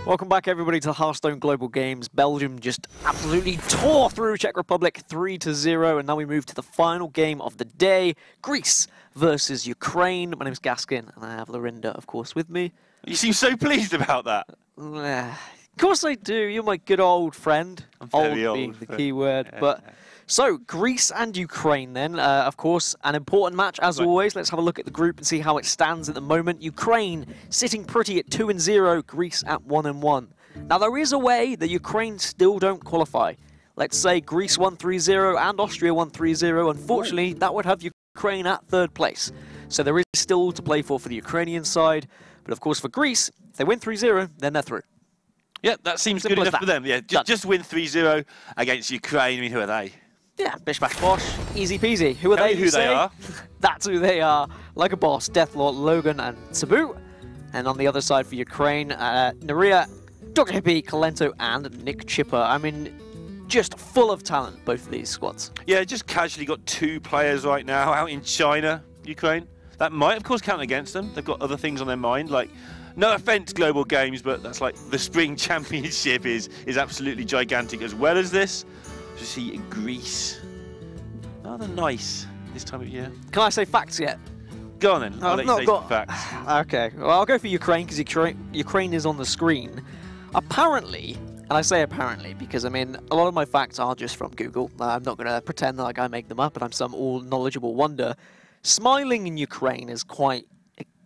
Welcome back, everybody, to Hearthstone Global Games. Belgium just absolutely tore through Czech Republic 3-0, and now we move to the final game of the day, Greece versus Ukraine. My name is Gaskin, and I have Lorinda, of course, with me. You seem so pleased about that. Of course I do. You're my good old friend. I'm very old being the key word. So, Greece and Ukraine then, of course, an important match as always. Let's have a look at the group and see how it stands at the moment. Ukraine sitting pretty at 2-0, Greece at 1-1. Now, there is a way that Ukraine still don't qualify. Let's say Greece won 3-0 and Austria won 3-0. Unfortunately, that would have Ukraine at third place. So there is still to play for the Ukrainian side. But of course, for Greece, if they win 3-0, then they're through. Yeah, that seems good enough for them. Yeah, just win 3-0 against Ukraine. I mean, who are they? Yeah, bish bash bosh, easy peasy. Who are they? Who they are? That's who they are. Like a boss, Deathlord, Logan, and Sabu. And on the other side for Ukraine, Naria, Dr. Hippie, Kalento, and Nick Chipper. I mean, just full of talent, both of these squads. Yeah, just casually got 2 players right now out in China, Ukraine. That might, of course, count against them. They've got other things on their mind, like, no offense, Global Games, but that's like the Spring Championship is absolutely gigantic as well as this. To see Greece, rather nice this time of year. Can I say facts yet? Go on then. I'll let you say some facts. Okay, well, I'll go for Ukraine because Ukraine is on the screen. Apparently, and I say apparently because I mean a lot of my facts are just from Google. I'm not going to pretend like I make them up, and I'm some all-knowledgeable wonder. Smiling in Ukraine is quite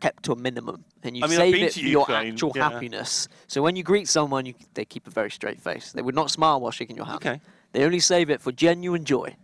kept to a minimum, and you save it for your actual happiness. So when you greet someone, they keep a very straight face. They would not smile while shaking your hand. Okay. They only save it for genuine joy.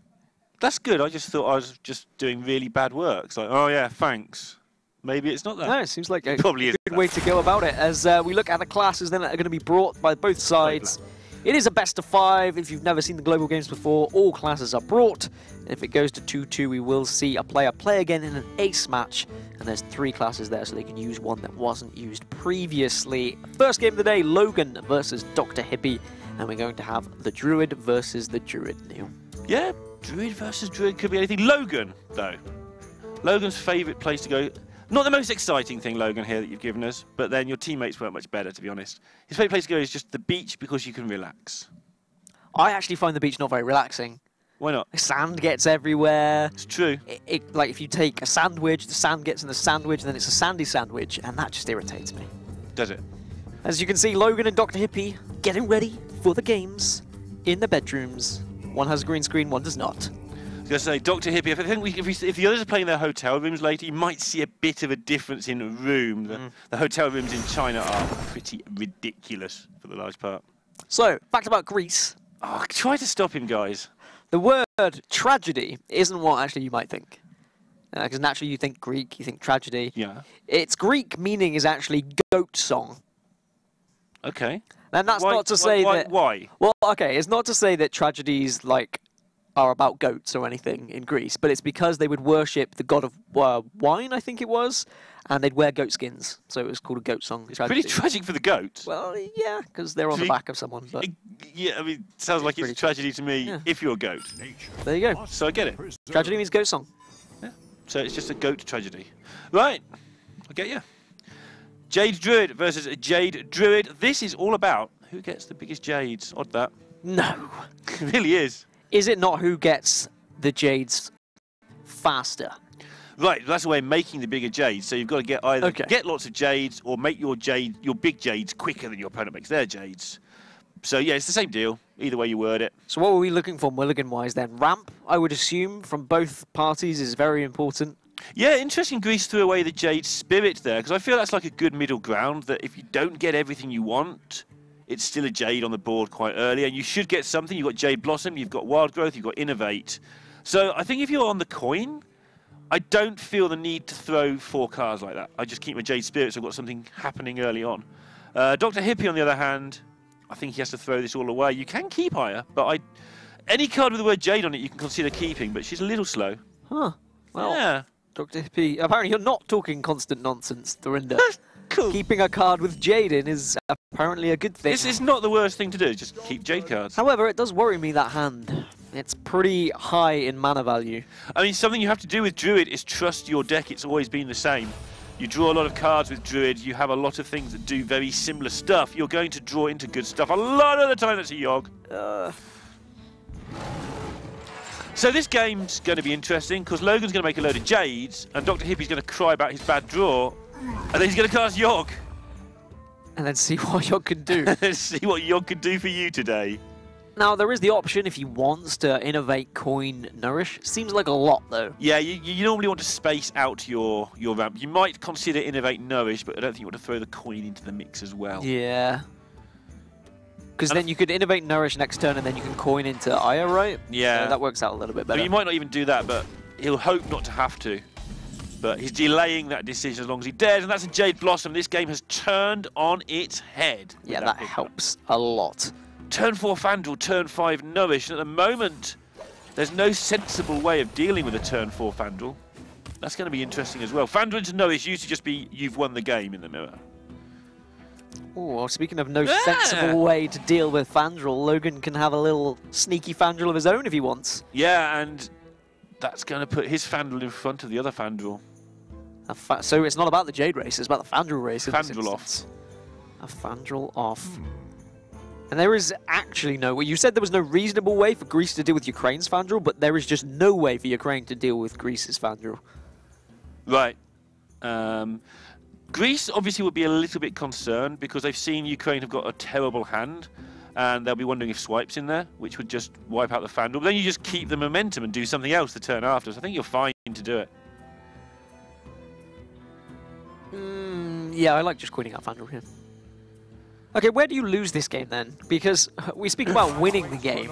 That's good. I just thought I was just doing really bad work. It's like, oh yeah, thanks. Maybe it's not that. No, it seems like a good way to go about it. As we look at the classes then that are going to be brought by both sides. It is a best of 5. If you've never seen the Global Games before, all classes are brought. And if it goes to 2-2, we will see a player play again in an ace match. And there's 3 classes there, so they can use one that wasn't used previously. First game of the day, Logan versus Dr. Hippie. And we're going to have the Druid versus the Druid, Neil. Yeah, Druid versus Druid could be anything. Logan, though. Logan's favourite place to go. Not the most exciting thing, Logan, here that you've given us, but then your teammates weren't much better, to be honest. His favourite place to go is just the beach because you can relax. I actually find the beach not very relaxing. Why not? Sand gets everywhere. It's true. Like, if you take a sandwich, the sand gets in the sandwich, and then it's a sandy sandwich, and that just irritates me. Does it? As you can see, Logan and Dr. Hippie getting ready for the games in the bedrooms. One has a green screen, one does not. I was going to say, Dr. Hippie, I think if the others are playing their hotel rooms later, you might see a bit of a difference in room. The hotel rooms in China are pretty ridiculous for the large part. So, fact about Greece. Oh, try to stop him, guys. The word tragedy isn't what actually you might think. Because naturally you think Greek, you think tragedy. Yeah. Its Greek meaning is actually goat song. Okay. And that's not to say that... Why? Well, okay, it's not to say that tragedies, like, are about goats or anything in Greece, but it's because they would worship the god of wine, I think it was, and they'd wear goat skins, so it was called a goat song. It's pretty tragic for the goat. Well, yeah, because they're on the back of someone. But yeah, I mean, it sounds like it's a tragedy to me if you're a goat. There you go. So I get it. Tragedy means goat song. Yeah. So it's just a goat tragedy. Right. I get you. Jade Druid versus Jade Druid. This is all about who gets the biggest jades. Odd that. No. It really is. Is it not who gets the jades faster? Right, that's the way of making the bigger jades. So you've got to get either get lots of jades or make your big jades quicker than your opponent makes their jades. So yeah, it's the same deal. Either way you word it. So what were we looking for mulligan-wise then? Ramp, I would assume, from both parties is very important. Yeah, interesting Greece threw away the Jade Spirit there, because I feel that's like a good middle ground, that if you don't get everything you want, it's still a Jade on the board quite early, and you should get something. You've got Jade Blossom, you've got Wild Growth, you've got Innovate. So I think if you're on the coin, I don't feel the need to throw 4 cards like that. I just keep my Jade Spirit, so I've got something happening early on. Dr. Hippie, on the other hand, I think he has to throw this all away. You can keep higher, but any card with the word Jade on it you can consider keeping, but she's a little slow. Huh. Well, yeah. Dr. Hippie, apparently you're not talking constant nonsense, Dorinda. Cool. Keeping a card with Jade in is apparently a good thing. This is not the worst thing to do, just keep Jade cards. However, it does worry me, that hand. It's pretty high in mana value. I mean, something you have to do with Druid is trust your deck. It's always been the same. You draw a lot of cards with Druid. You have a lot of things that do very similar stuff. You're going to draw into good stuff. A lot of the time, that's a Yogg. So this game's going to be interesting because Logan's going to make a load of Jades and Dr. Hippie's going to cry about his bad draw and then he's going to cast Yogg. And then see what Yogg can do. See what Yogg can do for you today. Now, there is the option if he wants to innovate, coin, nourish. Seems like a lot, though. Yeah, you normally want to space out your ramp. You might consider innovate, nourish, but I don't think you want to throw the coin into the mix as well. Yeah. Because then you could innovate, nourish next turn, and then you can coin into Aya, right? Yeah. So that works out a little bit better. But you might not even do that, but he'll hope not to have to. But he's delaying that decision as long as he dares, and that's a Jade Blossom. This game has turned on its head. Yeah, that helps a lot. Turn 4 Fandral, turn 5 Nourish, and at the moment, there's no sensible way of dealing with a turn 4 Fandral. That's going to be interesting as well. Fandral into Nourish used to just be, you've won the game in the mirror. Oh, well, speaking of no sensible way to deal with Fandral, Logan can have a little sneaky Fandral of his own if he wants. Yeah, and that's going to put his Fandral in front of the other Fandral. So it's not about the Jade race, it's about the Fandral race. Fandral off. A Fandral off. And there is actually no way. You said there was no reasonable way for Greece to deal with Ukraine's Fandral, but there is just no way for Ukraine to deal with Greece's Fandral. Right. Greece obviously would be a little bit concerned because they've seen Ukraine have got a terrible hand and they'll be wondering if Swipe's in there, which would just wipe out the Fandral. But then you just keep the momentum and do something else the turn after. So I think you're fine to do it. Yeah, I like just quitting out Fandral here. Okay, where do you lose this game then? Because we speak about winning the game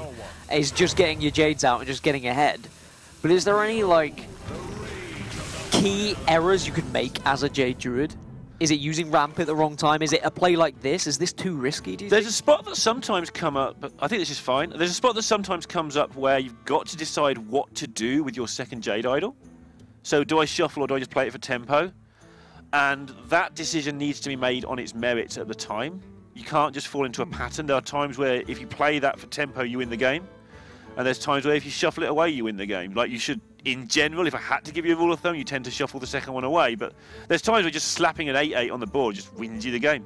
is just getting your Jades out and just getting ahead. But is there any, like, key errors you could make as a Jade Druid? Is it using ramp at the wrong time? Is it a play like this? Is this too risky, do you think? There's a spot that sometimes come up, but I think this is fine. There's a spot that sometimes comes up where you've got to decide what to do with your second Jade Idol. So do I shuffle or do I just play it for tempo? And that decision needs to be made on its merits at the time. You can't just fall into a pattern. There are times where if you play that for tempo, you win the game. And there's times where if you shuffle it away, you win the game. Like you should, in general, if I had to give you a rule of thumb, you tend to shuffle the second one away. But there's times where just slapping an 8-8 on the board just wins you the game.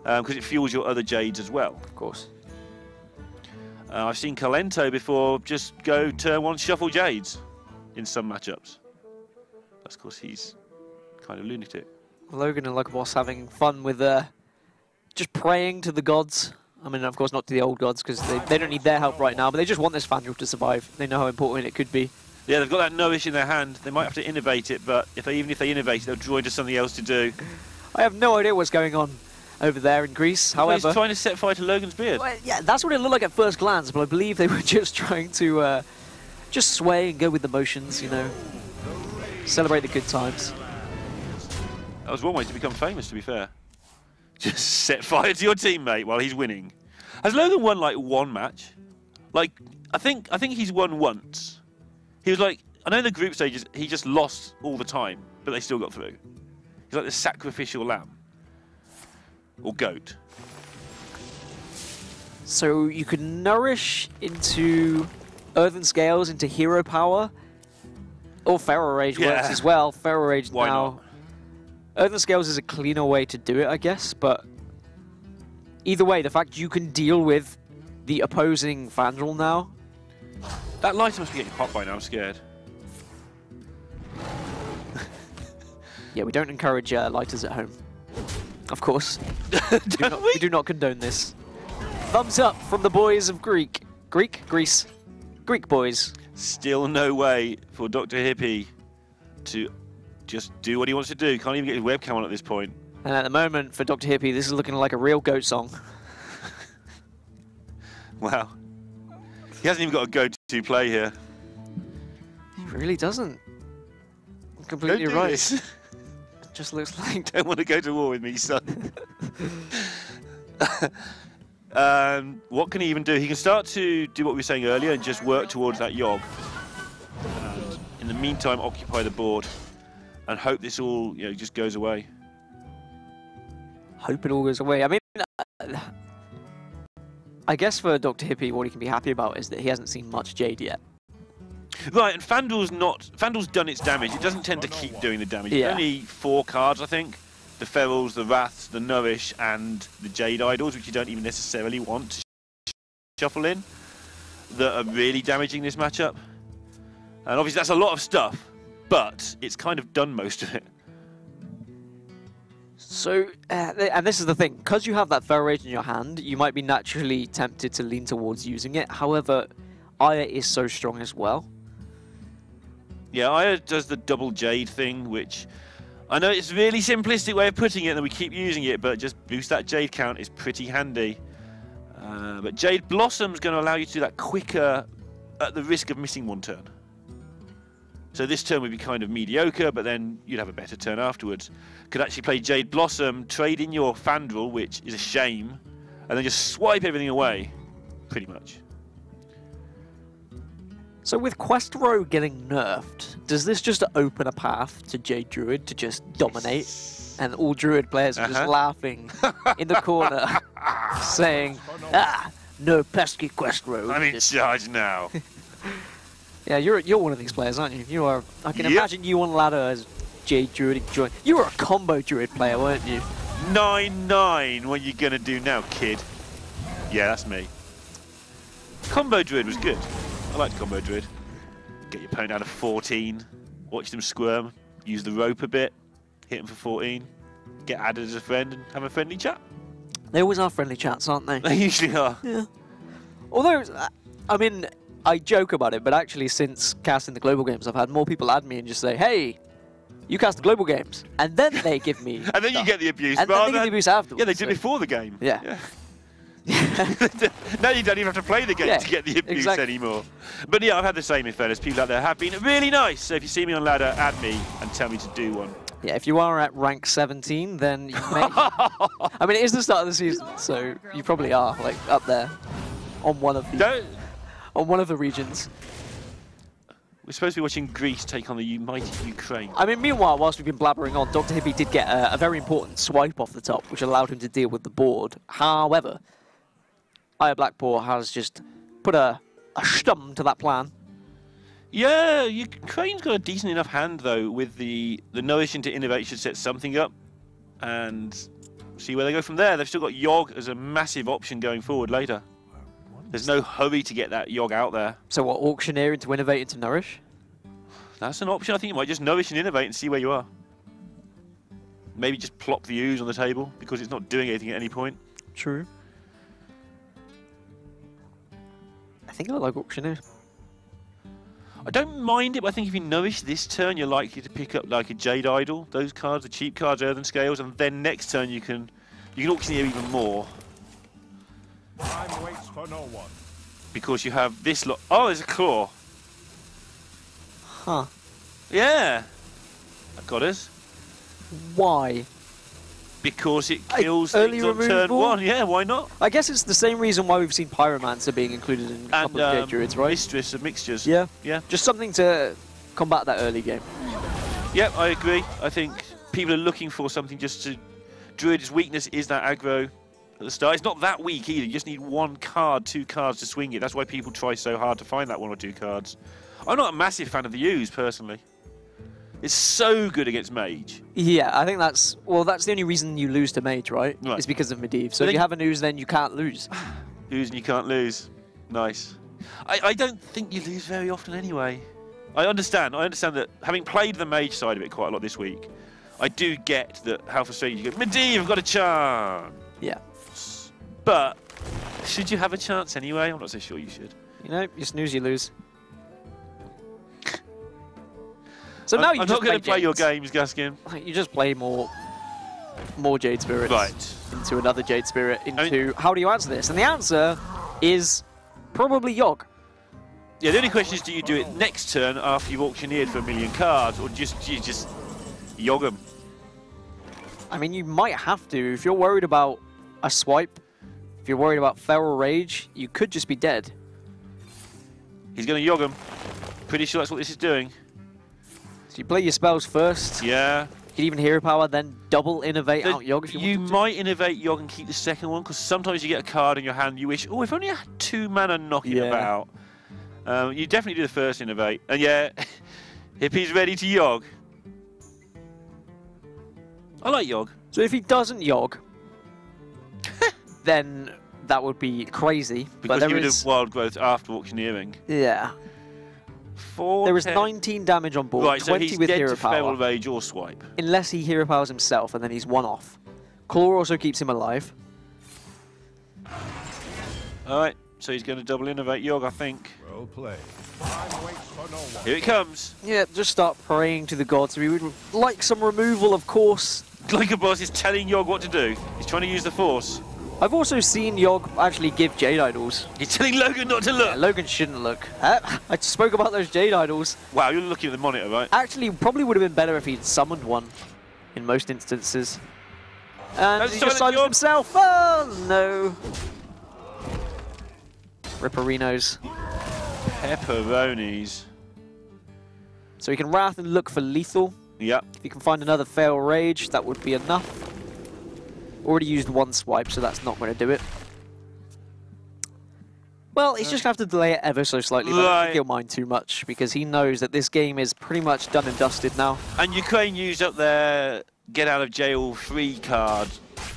Because it fuels your other Jades as well. Of course. I've seen Calento before just go turn 1, shuffle Jades in some matchups. That's because he's kind of lunatic. Logan and Boss having fun with just praying to the gods. I mean, of course, not to the old gods, because they don't need their help right now, but they just want this Fandral to survive. They know how important it could be. Yeah, they've got that Nourish in their hand. They might have to innovate it, but even if they innovate it, they'll draw into something else to do. I have no idea what's going on over there in Greece, however... He's trying to set fire to Logan's beard. Well, yeah, that's what it looked like at first glance, but I believe they were just trying to just sway and go with the motions, you know. Celebrate the good times. That was one way to become famous, to be fair. Just set fire to your teammate while he's winning. Has Logan won like one match? Like, I think he's won once. He was like, I know in the group stages he just lost all the time, but they still got through. He's like the sacrificial lamb. Or goat. So you could nourish into Earthen Scales, into Hero Power, or Feral Rage works as well. Feral Rage Why now. not? Earthen Scales is a cleaner way to do it, I guess, but either way, the fact you can deal with the opposing Fandral now. That lighter must be getting hot by now, I'm scared. Yeah, we don't encourage lighters at home. Of course. We do not condone this. Thumbs up from the boys of Greece. Greek boys. Still no way for Dr. Hippie to just do what he wants to do. Can't even get his webcam on at this point. And at the moment, for Dr. Hippie, this is looking like a real goat song. Wow. He hasn't even got a go-to play here. He really doesn't. I'm completely right. This. It just looks like... Don't want to go to war with me, son. What can he even do? He can start to do what we were saying earlier and just work towards that Yogg. And in the meantime, occupy the board and hope this all, you know, just goes away. Hope it all goes away. I mean, I guess for Dr. Hippie, what he can be happy about is that he hasn't seen much Jade yet. Right, and Fandul's done its damage. It doesn't tend to keep doing the damage. Yeah. Only 4 cards, I think. The Ferals, the Wraths, the Nourish, and the Jade Idols, which you don't even necessarily want to shuffle in, that are really damaging this matchup. And obviously that's a lot of stuff, but it's kind of done most of it. So, and this is the thing, because you have that Feral Rage in your hand, you might be naturally tempted to lean towards using it. However, Aya is so strong as well. Yeah, Aya does the double Jade thing, which I know it's a really simplistic way of putting it, and we keep using it, but just boost that Jade count is pretty handy. But Jade Blossom's going to allow you to do that quicker at the risk of missing 1 turn. So this turn would be kind of mediocre, but then you'd have a better turn afterwards. Could actually play Jade Blossom, trade in your Fandral, which is a shame, and then just swipe everything away, pretty much. So with Quest Row getting nerfed, does this just open a path to Jade Druid to just dominate? And all Druid players are just laughing in the corner, saying, "Ah, no pesky Quest Row." I'm in charge now. Yeah, you're one of these players, aren't you? You are. I can imagine you on ladder as Jade Druid enjoying. You were a combo Druid player, weren't you? 9-9. What are you gonna do now, kid? Yeah, that's me. Combo Druid was good. I liked Combo Druid. Get your opponent down to 14, watch them squirm, use the rope a bit, hit them for 14, get added as a friend, and have a friendly chat. They always are friendly chats, aren't they? They usually are. Yeah. Although, I mean, I joke about it, but actually since casting the global games, I've had more people add me and just say, "Hey, you cast the global games," and then they give me and then stuff. you get the abuse. And then they get the abuse afterwards. Yeah, they did before the game. Yeah. Now you don't even have to play the game to get the abuse anymore. But yeah, I've had the same in fairness. People out there have been really nice. So if you see me on ladder, add me and tell me to do one. Yeah, if you are at rank 17, then you may... I mean, it is the start of the season, so you probably are, like, up there on one of the regions. We're supposed to be watching Greece take on the mighty Ukraine. I mean, meanwhile, whilst we've been blabbering on, Dr. Hibby did get a very important swipe off the top, which allowed him to deal with the board. However, Aya Blackpool has just put a stum to that plan. Yeah, Ukraine's got a decent enough hand, though, with the Nourish into Innovate should set something up and see where they go from there. They've still got Yogg as a massive option going forward later. There's no hurry to get that Yogg out there. So what, Auctioneer into Innovate into Nourish? That's an option. I think you might just Nourish and Innovate and see where you are. Maybe just plop the ooze on the table because it's not doing anything at any point. True. I think I like Auctioneer. I don't mind it, but I think if you Nourish this turn, you're likely to pick up like a Jade Idol. Those cards, the cheap cards, Earthen Scales, and then next turn you can Auctioneer even more. Time waits for no one. Because you have this lot. Oh, there's a claw. Huh. Yeah. That got us. Why? Because it kills early things on turn removal? 1. Yeah, why not? I guess it's the same reason why we've seen Pyromancer being included in a couple of Jade Druids, right? Mistress of Mixtures. Yeah. Yeah. Just something to combat that early game. Yep, I agree. I think people are looking for something just to... Druid's weakness is that aggro at the start. It's not that weak either. You just need 1 card, 2 cards to swing it. That's why people try so hard to find that 1 or 2 cards. I'm not a massive fan of the Ooze, personally. It's so good against Mage. Yeah, I think that's... Well, that's the only reason you lose to Mage, right? Right. It's because of Medivh. So if you have an Ooze, then you can't lose. Ooze and you can't lose. Nice. I don't think you lose very often anyway. I understand that having played the Mage side of it quite a lot this week, I do get that how frustrating you go, Medivh, I've got a chance. Yeah. But should you have a chance anyway? I'm not so sure you should. You know, you snooze, you lose. So now I'm not going to play your games, Gaskin. You just play more Jade Spirits. Right. Into another Jade Spirit, into... How do you answer this? And the answer is probably Yogg. Yeah, the only question is, do you do it next turn after you've auctioneered for 1 million cards, or do you just Yogg them? I mean, you might have to. If you're worried about a swipe, if you're worried about Feral Rage, you could just be dead. He's going to Yogg them. Pretty sure that's what this is doing. So you play your spells first. Yeah. You can even Hero Power, then double Innovate out Yogg if you want to. You might Innovate Yogg and keep the second one, because sometimes you get a card in your hand you wish, oh, if only I had 2 mana knocking about. You definitely do the first innovate. And yeah, Hippie's ready to Yogg. I like Yogg. So if he doesn't Yogg, then that would be crazy. Because but he there would is... have wild growth after auctioneering. Yeah. 4, There is 10. 19 damage on board, Right, so 20 he's with dead hero to Feral power. Rage or Swipe. Unless he hero powers himself, and then he's one off. Claw also keeps him alive. Alright, so he's going to double innovate Yogg, I think. Well played. Time waits for no one. Here it comes. Yeah, just start praying to the gods. We would like some removal, of course. Like a boss is telling Yogg what to do. He's trying to use the Force. I've also seen Yogg actually give Jade Idols. He's telling Logan not to look. Yeah, Logan shouldn't look. I spoke about those Jade Idols. Wow, you're looking at the monitor, right? Actually, probably would have been better if he'd summoned one in most instances. And Don't he silence just silenced Yogg. himself. Oh, no. Ripperinos. Pepperonis. So he can Wrath and look for lethal. Yep. If you can find another Feral Rage, that would be enough. Already used one swipe, so that's not going to do it. Well, he's just going to have to delay it ever so slightly, but I don't Right. think he'll mind too much, because he knows that this game is pretty much done and dusted now. And Ukraine used up their get out of jail free card,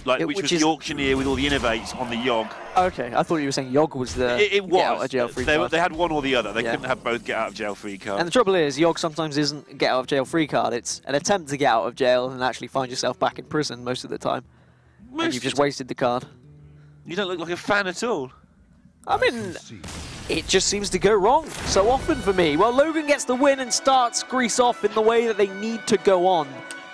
like which was is- the auctioneer with all the innovates on the Yogg. Okay, I thought you were saying Yogg was the It get out was. of jail free They card. had one or the other. They Yeah. couldn't have both get out of jail free cards. And the trouble is, Yogg sometimes isn't a get out of jail free card. It's an attempt to get out of jail and actually find yourself back in prison most of the time. And you've just wasted the card. You don't look like a fan at all. I mean, it just seems to go wrong so often for me. Well, Logan gets the win and starts Greece off in the way that they need to go on.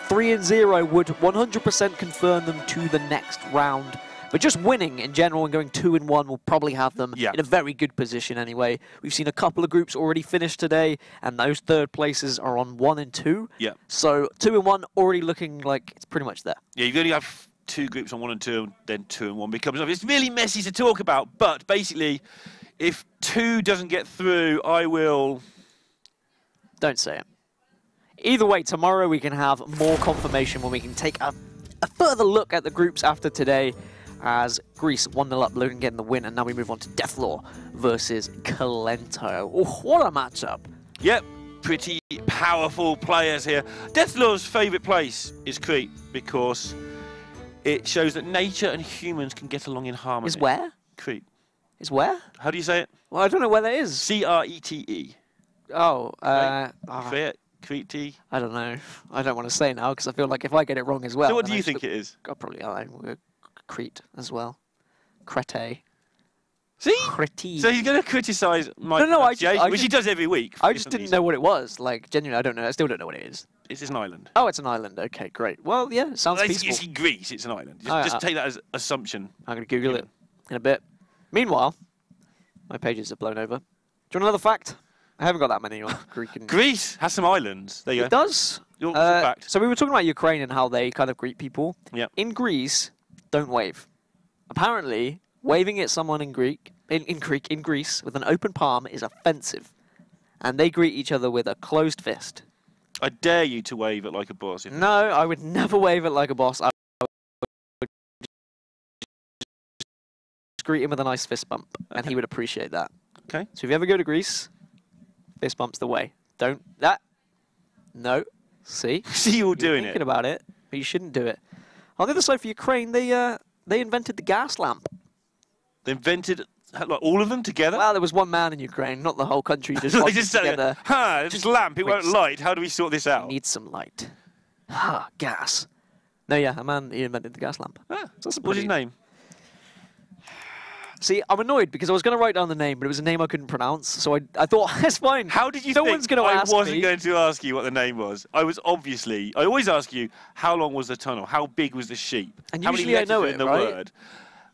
3-0 would 100% confirm them to the next round. But just winning in general and going 2-1 will probably have them in a very good position anyway. We've seen a couple of groups already finish today, and those third places are on 1 and 2. Yeah. So 2-1 already looking like it's pretty much there. Yeah, you only have 2 groups on 1 and 2, and then 2 and 1 becomes. It's really messy to talk about, but basically, if 2 doesn't get through, I will. Don't say it. Either way, tomorrow we can have more confirmation when we can take a further look at the groups after today, as Greece 1-0 up, Logan getting the win, and now we move on to Deathlaw versus Kalento. Oh, what a matchup. Yep, pretty powerful players here. Deathlaw's favourite place is Crete, because it shows that nature and humans can get along in harmony. Is where? Crete. Is where? How do you say it? Well, I don't know where that is. C-R-E-T-E. Oh, Crete. Crete. I don't know. I don't want to say now, because I feel like if I get it wrong as well... So what then do I you just think it is? look- probably Crete as well. Crete. See? Crete. So he's going to criticise my No, I pronunciation, just which he does every week. I just didn't know what it was. Like, genuinely, I don't know. I still don't know what it is. It's an island. Oh, it's an island. Okay, great. Well, yeah, it sounds Well, peaceful. it's Greece, it's an island. Just, Oh, just take that as assumption. I'm going to Google it in a bit. Meanwhile, my pages are blown over. Do you want another fact? I haven't got that many on Greek and... Greece has some islands. There you It go. does. What's the fact? So we were talking about Ukraine and how they kind of greet people. Yeah. In Greece, don't wave. Apparently, waving at someone in Greece with an open palm is offensive. And they greet each other with a closed fist. I dare you to wave it like a boss. No, I would never wave it like a boss. I would just greet him with a nice fist bump, and he would appreciate that. Okay. So if you ever go to Greece, fist bump's the way. Don't that. No. See? See you all doing Thinking it. about it, but you shouldn't do it. On the other side for Ukraine, they invented the gas lamp. They invented like all of them together. Well, there was one man in Ukraine, not the whole country. Just They wanted just said, together. this lamp, it won't light. How do we sort this out? Need some light. Gas. No, yeah, a man, he invented the gas lamp. Ah, So that's a what's his pretty- name? See, I'm annoyed because I was going to write down the name, but it was a name I couldn't pronounce. So I thought, it's fine. How did you No think one's going to I ask wasn't me. going to ask you what the name was? I always ask you, how long was the tunnel? How big was the sheep? And How many usually I letters know were it, in the right? word?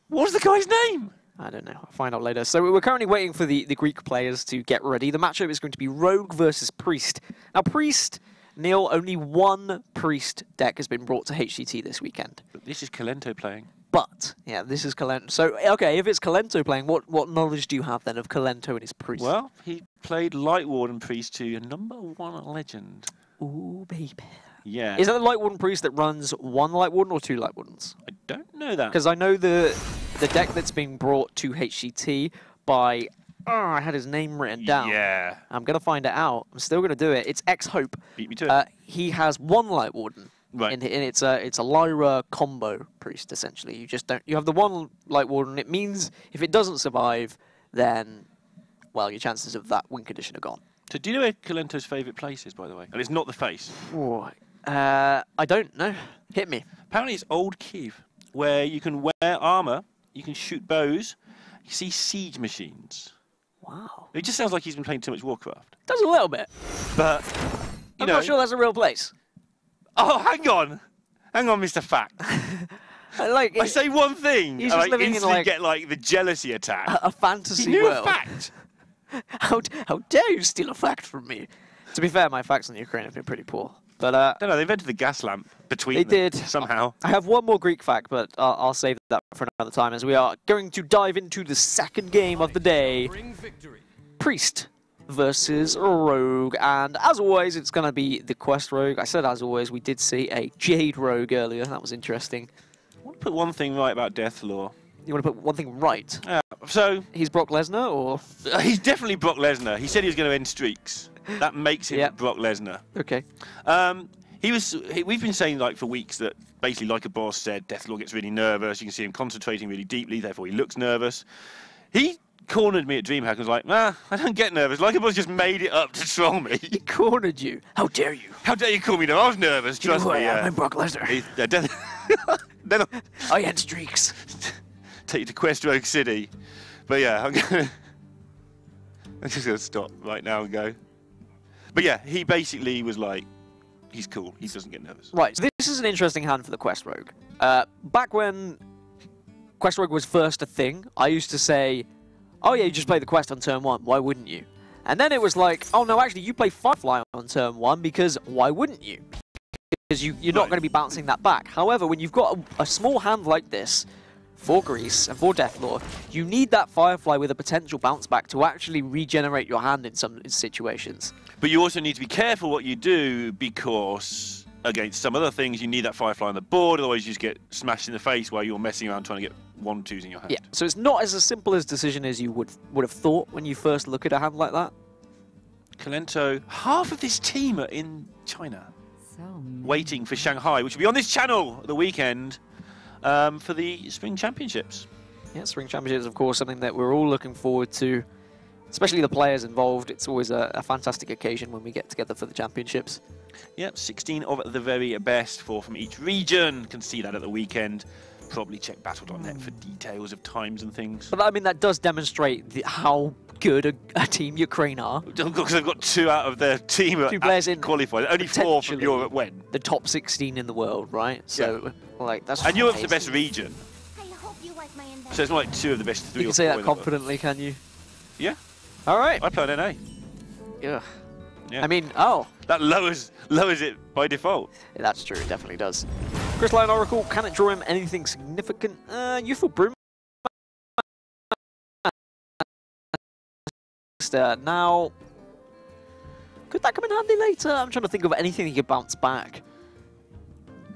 What was the guy's name? I don't know. I'll find out later. So we're currently waiting for the Greek players to get ready. The matchup is going to be Rogue versus Priest. Now, Priest, Neil, only one Priest deck has been brought to HCT this weekend. This is Kalento playing. But, yeah, this is Kalento. So, okay, if it's Kalento playing, what knowledge do you have then of Kalento and his Priest? Well, he played Light Warden Priest to a #1 legend. Ooh, baby. Yeah. Is that the Light Warden Priest that runs one Light Warden or two Light Wardens? I don't know that. Because I know the deck that's being brought to HCT by Oh, I had his name written down. Yeah. I'm going to find it out. I'm still going to do it. It's X-Hope. Beat me to it. He has one Light Warden. Right. And it's a Lyra combo priest, essentially. You just don't... You have the one Light Warden. It means if it doesn't survive, then, well, your chances of that win condition are gone. So do you know where Kalento's favourite place is, by the way? And it's not the face. Ooh, I don't know. Hit me. Apparently it's Old Kiev, where you can wear armour, you can shoot bows, you see siege machines. Wow. It just sounds like he's been playing too much Warcraft. Does a little bit. But, I'm not sure that's a real place. Oh, hang on. Hang on, Mr. Fact. I say one thing, and I instantly get, like, the jealousy attack. A fantasy he knew world. a fact. How dare you steal a fact from me? To be fair, my facts on the Ukraine have been pretty poor. But I don't know, they invented the gas lamp between them. They did. Somehow. I have one more Greek fact, but I'll save that for another time, as we are going to dive into the second game of the day. Priest versus Rogue. And as always, it's going to be the Quest Rogue. I said as always, we did see a Jade Rogue earlier. That was interesting. I want to put one thing right about Deathlore. You want to put one thing right? So he's Brock Lesnar, or he's definitely Brock Lesnar. He said he was going to end streaks. That makes him Brock Lesnar. Okay. We've been saying like for weeks that basically, like a boss said, Deathlore gets really nervous. You can see him concentrating really deeply. Therefore, he looks nervous. He cornered me at DreamHack and was like, "Nah, I don't get nervous. Like a boss just made it up to troll me." He cornered you. How dare you? How dare you call me nervous? I was nervous. Trust me. I'm Brock Lesnar. Then I end streaks. Take you to Quest Rogue City. But yeah, I'm just going to stop right now and go. But yeah, he basically was like, he's cool. He doesn't get nervous. Right, so this is an interesting hand for the Quest Rogue. Back when Quest Rogue was first a thing, I used to say, oh yeah, you just play the quest on turn 1. Why wouldn't you? And then it was like, oh no, actually, you play Firefly on turn 1 because why wouldn't you? Because you're not going to be bouncing that back. However, when you've got a small hand like this, for Grease and for Deathlore, you need that Firefly with a potential bounce back to actually regenerate your hand in some situations. But you also need to be careful what you do, because against some other things you need that Firefly on the board, otherwise you just get smashed in the face while you're messing around trying to get 1/2s in your hand. Yeah, so it's not as simple a decision as you would have thought when you first look at a hand like that. Kalento, half of this team are in China, waiting for Shanghai, which will be on this channel at the weekend. For the Spring Championships. Yeah, Spring Championships, of course, something that we're all looking forward to, especially the players involved. It's always a fantastic occasion when we get together for the championships. Yep, 16 of the very best, 4 from each region. Can see that at the weekend. Probably check battle.net for details of times and things. But I mean, that does demonstrate how good a team Ukraine are. Because they've got 2 out of their team 2 players in qualified. Only 4 from Europe when. The top 16 in the world, right? So, like, that's and Europe's the best region. I hope you like my invention. So it's more like 2 of the best 3 You or can say 4 that confidently, can you? Yeah. All right. I play on NA. Yeah. Yeah. I mean, oh. That lowers it by default. Yeah, that's true, it definitely does. Crystalline Oracle, can it draw him anything significant? Youthful Broom. Now, could that come in handy later? I'm trying to think of anything he could bounce back.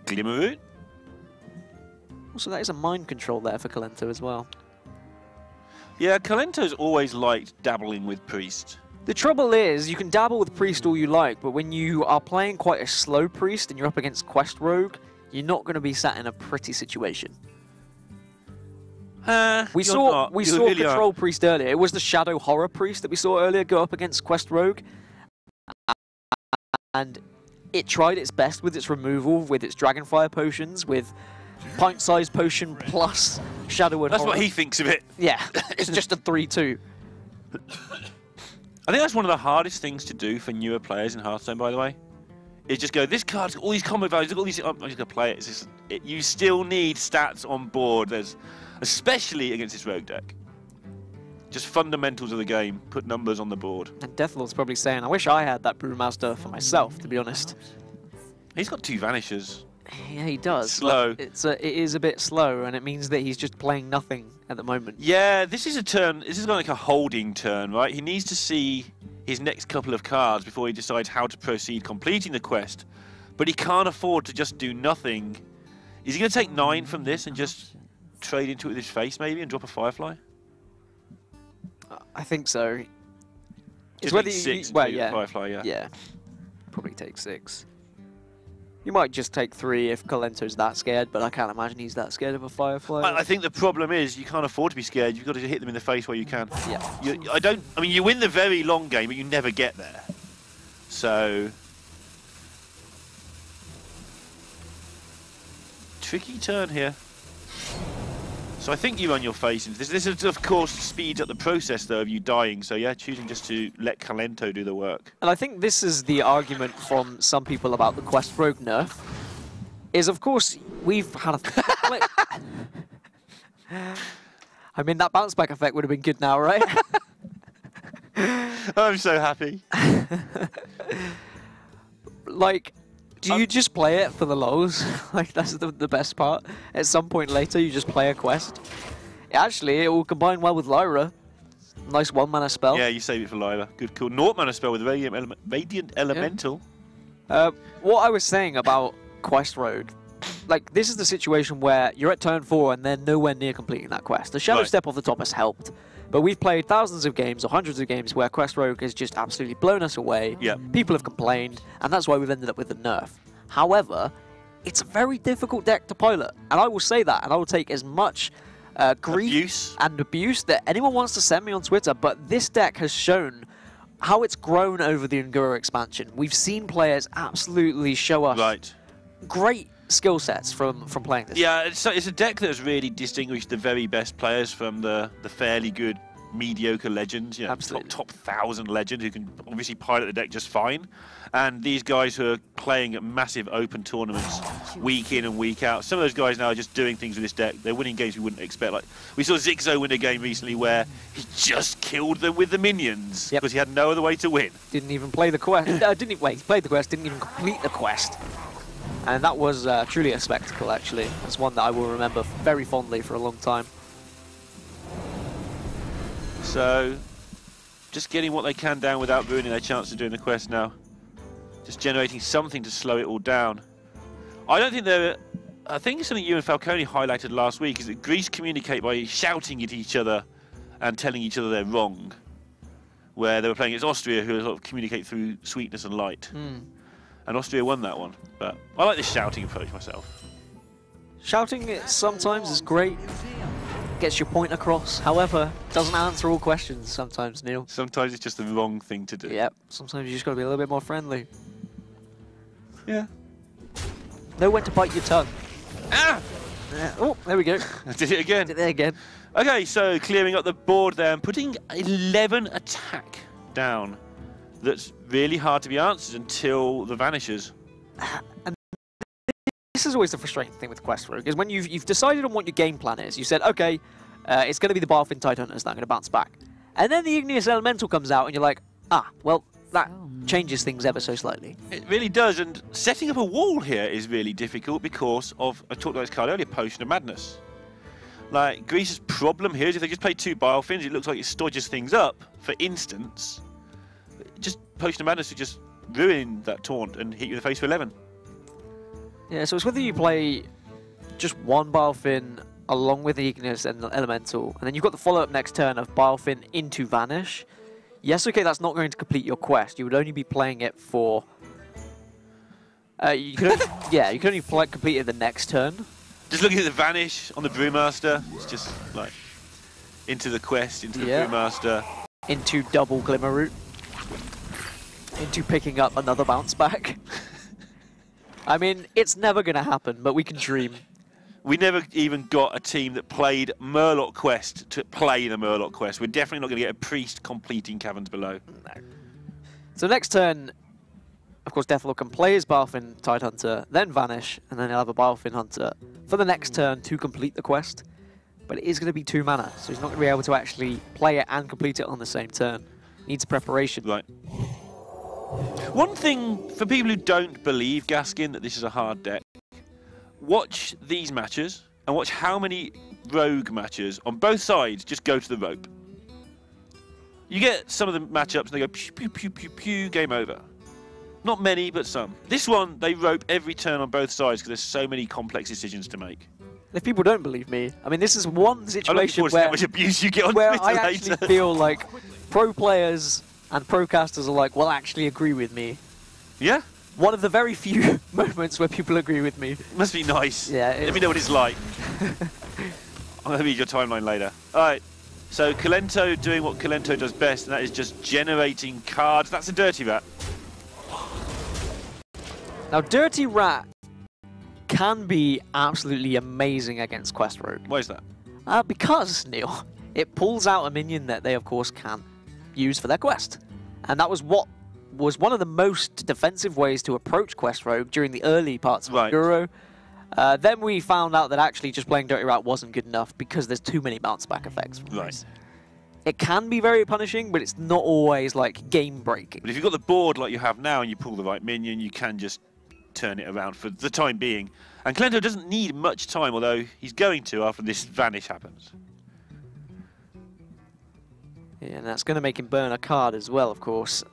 Glimmerroot? Also, that is a mind control there for Kalento as well. Yeah, Kalento's always liked dabbling with Priest. The trouble is, you can dabble with Priest all you like, but when you are playing quite a slow Priest and you're up against Quest Rogue, you're not going to be sat in a pretty situation. We saw really Control Priest earlier. It was the Shadow Horror Priest that we saw earlier go up against Quest Rogue. And it tried its best with its removal, with its Dragonfire potions, with pint-sized potion plus Shadow and That's Horror. what he thinks of it. Yeah, it's just a 3-2. I think that's one of the hardest things to do for newer players in Hearthstone, by the way. Is just go, this card's got all these combo values, all these, I'm just going to play it. It's just, you still need stats on board, especially against this rogue deck. Just fundamentals of the game, put numbers on the board. And Deathlord's probably saying, I wish I had that Brewmaster for myself, to be honest. He's got 2 vanishes. Yeah, he does. Slow. It is a bit slow, and it means that he's just playing nothing at the moment. Yeah, this is a turn. This is like a holding turn, right? He needs to see his next couple of cards before he decides how to proceed completing the quest. But he can't afford to just do nothing. Is he going to take 9 from this and just trade into it with his face, maybe, and drop a Firefly? I think so. It's Just whether need 6 well, and 2 yeah, Firefly, yeah. yeah, probably take 6. You might just take 3 if Colento's that scared, but I can't imagine he's that scared of a Firefly. I think the problem is you can't afford to be scared. You've got to hit them in the face where you can. Yeah. I mean, you win the very long game, but you never get there. So tricky turn here. So I think you run your face into this. This, is, of course, speeds up the process, though, of you dying. So, yeah, choosing just to let Colento do the work. And I think this is the argument from some people about the Quest Rogue nerf, is, of course, we've had a... I mean, that bounce back effect would have been good now, right? I'm so happy. Like... Do you just play it for the lows? Like, that's the best part. At some point later, you just play a quest. Actually, it will combine well with Lyra. Nice 1-mana spell. Yeah, you save it for Lyra. Good call. 0-mana spell with Radiant Elemental. Yeah. What I was saying about Quest Rogue, like, this is the situation where you're at turn 4 and they're nowhere near completing that quest. The Shadow Step off the top has helped. But we've played thousands of games or hundreds of games where Quest Rogue has just absolutely blown us away. Yep. People have complained, and that's why we've ended up with the nerf. However, it's a very difficult deck to pilot, and I will say that, and I will take as much grief and abuse that anyone wants to send me on Twitter, but this deck has shown how it's grown over the Ungura expansion. We've seen players absolutely show us great skill sets from playing this. Yeah, it's a deck that has really distinguished the very best players from the fairly good mediocre legends. You know, absolutely. Top 1,000 legends who can obviously pilot the deck just fine. And these guys who are playing at massive open tournaments week in and week out. Some of those guys now are just doing things with this deck. They're winning games we wouldn't expect. Like we saw Zigzo win a game recently where he just killed them with the minions because he had no other way to win. Didn't even play the quest. He played the quest, didn't even complete the quest. And that was truly a spectacle, actually. It's one that I will remember very fondly for a long time. So, just getting what they can down without ruining their chance of doing the quest now. Just generating something to slow it all down. I don't think they're... I think something you and Falcone highlighted last week is that Greece communicate by shouting at each other and telling each other they're wrong. Where they were playing against Austria, who sort of communicate through sweetness and light. And Austria won that one. But I like this shouting approach myself. Shouting it sometimes is great. Gets your point across. However, doesn't answer all questions sometimes, Neil. Sometimes it's just the wrong thing to do. Yep. Sometimes you just got to be a little bit more friendly. Yeah. Know when to bite your tongue. Ah! Oh, there we go. Did it again. Did it again. Okay, so clearing up the board there and putting 11 attack down. That's really hard to be answered until the vanishes. And this is always the frustrating thing with Quest Rogue, is when you've decided on what your game plan is. You said, okay, it's going to be the Balfin Tidehunters that are going to bounce back. And then the Igneous Elemental comes out and you're like, ah, well, that changes things ever so slightly. It really does, and setting up a wall here is really difficult because of, I talked about this card earlier, Potion of Madness. Like, Greece's problem here is if they just play 2 Biofins, it looks like it stodges things up. For instance, just Potion of Madness would just ruin that taunt and hit you in the face for 11. Yeah, so it's whether you play just 1 Biofin along with the Igneous and Elemental, and then you've got the follow-up next turn of Biofin into Vanish. Yes, okay, that's not going to complete your quest. You would only be playing it for... you could only complete it the next turn. Just looking at the Vanish on the Brewmaster, it's just like into the quest, into the Brewmaster. Into double Glimmer Root. Into picking up another bounce back. I mean, it's never going to happen, but we can dream. We never even got a team that played Murloc Quest to play the Murloc Quest. We're definitely not going to get a Priest completing Caverns Below. No. So next turn, of course, Deathlord can play his Balfin Tidehunter, then Vanish, and then he'll have a Balfin Hunter for the next turn to complete the quest. But it is going to be 2 mana, so he's not going to be able to actually play it and complete it on the same turn. Needs preparation. Right. One thing, for people who don't believe, Gaskin, that this is a hard deck, watch these matches and watch how many rogue matches on both sides just go to the rope. You get some of the matchups and they go pew, pew, pew, pew, pew, game over. Not many, but some. This one, they rope every turn on both sides because there's so many complex decisions to make. If people don't believe me, I mean, this is one situation I'm looking forward to where, how much abuse you get on where Twitter I later. actually feel like pro players and procasters are like, well, actually agree with me. Yeah? One of the very few moments where people agree with me. Must be nice. Yeah. Let me know what it's like. I'm going to read your timeline later. Alright, so Kalento doing what Kalento does best, and that is just generating cards. That's a Dirty Rat. Now, Dirty Rat can be absolutely amazing against Quest Rogue. Why is that? Because, Neil, it pulls out a minion that they, of course, can use for their quest. And that was what was one of the most defensive ways to approach Quest Rogue during the early parts of Guru. Then we found out that actually just playing Dirty Rat wasn't good enough because there's too many bounce back effects. Right. It can be very punishing, but it's not always like game breaking. But if you've got the board like you have now and you pull the right minion, you can just turn it around for the time being. And Kalento doesn't need much time, although he's going to after this vanish happens. Yeah, and that's going to make him burn a card as well, of course.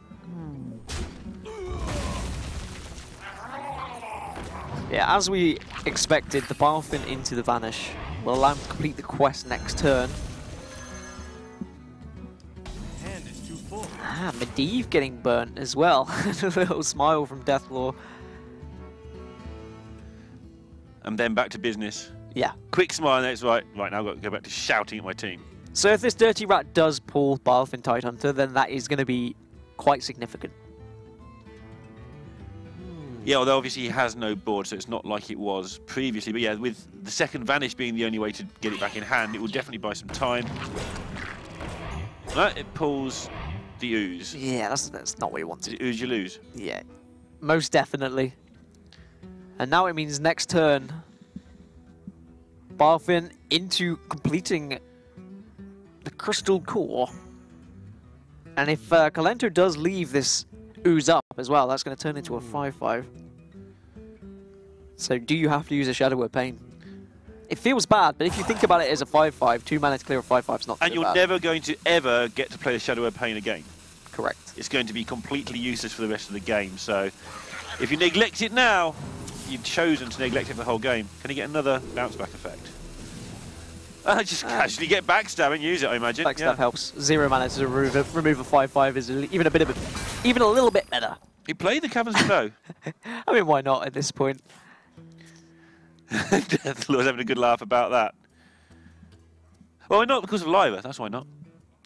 Yeah, as we expected, the Balfin into the Vanish will allow him to complete the quest next turn. Medivh getting burnt as well. A little smile from Deathlaw. And then back to business. Yeah. Quick smile, and it's right. Right, now I've got to go back to shouting at my team. So if this Dirty Rat does pull Balfin Tidehunter, then that is going to be quite significant. Yeah, although obviously he has no board, so it's not like it was previously. But yeah, with the second Vanish being the only way to get it back in hand, it will definitely buy some time. It pulls the Ooze. Yeah, that's not what you wanted. Did it Ooze you lose? Yeah, most definitely. And now it means next turn, Balfin into completing the Crystal Core. And if Kalento does leave this Ooze up as well, that's going to turn into a 5/5. So do you have to use a Shadow Word Pain? It feels bad, but if you think about it as a 5/5, 2 mana to clear a 5/5 is not And so you're bad. never going to ever get to play the Shadow of Pain again. Correct. It's going to be completely useless for the rest of the game. So if you neglect it now, you've chosen to neglect it for the whole game. Can you get another bounce back effect? Just casually get backstab and use it, I imagine. Backstab helps. 0 mana to remove a 5/5 is even a little bit better. He played the Caverns Below. I mean, why not at this point? Deathlaw's having a good laugh about that. Well, not because of Lyra, that's why not.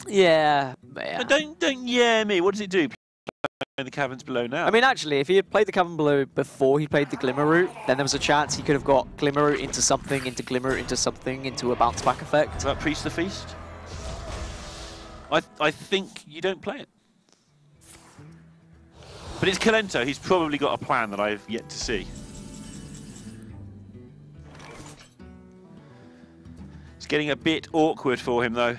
Yeah. But don't yeah me. What does it do? Play the Caverns Below now. I mean, actually, if he had played the Cavern Below before he played the Glimmer Route, then there was a chance he could have got Glimmer Route into something, into Glimmer Route into something, into a bounce back effect. Is that Priest the Feast? I think you don't play it. But it's Kalento. He's probably got a plan that I've yet to see. It's getting a bit awkward for him, though.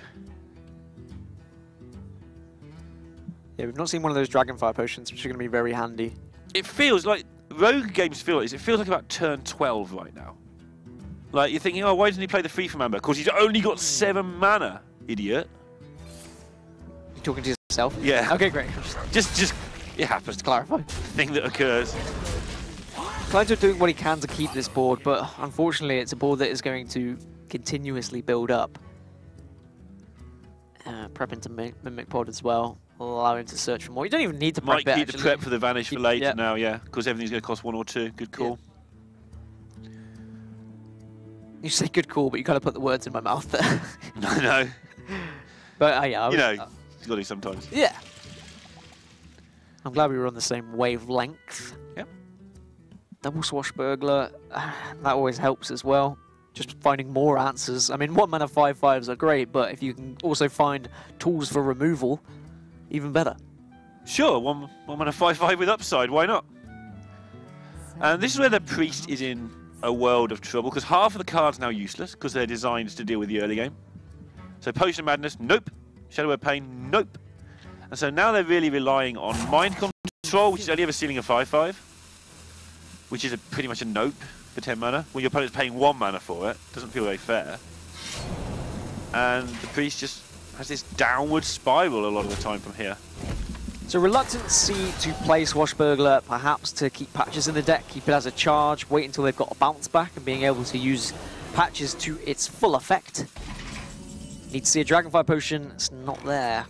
Yeah, we've not seen one of those Dragonfire potions, which are going to be very handy. It feels like Rogue games feel like this. It feels like about turn 12 right now. Like you're thinking, oh, why doesn't he play the free from Amber? Because he's only got 7 mana, idiot. You talking to yourself? Yeah. Okay, great. Just it happens. To clarify. Thing that occurs. Kalento doing what he can to keep this board, but unfortunately, it's a board that is going to continuously build up. Prepping to mimic pod as well. Allow him to search for more. You don't even need to prep Might it, keep the prep for the Vanish for later now, yeah. Because everything's going to cost 1 or 2. Good call. Yeah. You say good call, but you kind of put the words in my mouth there. I know. But yeah, you know, you got to sometimes. Yeah. I'm glad we were on the same wavelength. Yep. Double Swashbuckler, that always helps as well. Just finding more answers. I mean, 1 mana 5/5s are great, but if you can also find tools for removal, even better. Sure, one mana 5/5 with upside, why not? And this is where the Priest is in a world of trouble, because half of the cards now useless, because they're designed to deal with the early game. So Potion of Madness, nope. Shadow of Pain, nope. And so now they're really relying on Mind Control, which is only ever ceiling a 5/5, which is pretty much a nope for 10 mana. When your opponent's paying 1 mana for it, doesn't feel very fair. And the Priest just has this downward spiral a lot of the time from here. So reluctancy to play Swashbuckler, perhaps to keep patches in the deck, keep it as a charge, wait until they've got a bounce back, and being able to use patches to its full effect. Need to see a Dragonfire Potion. It's not there.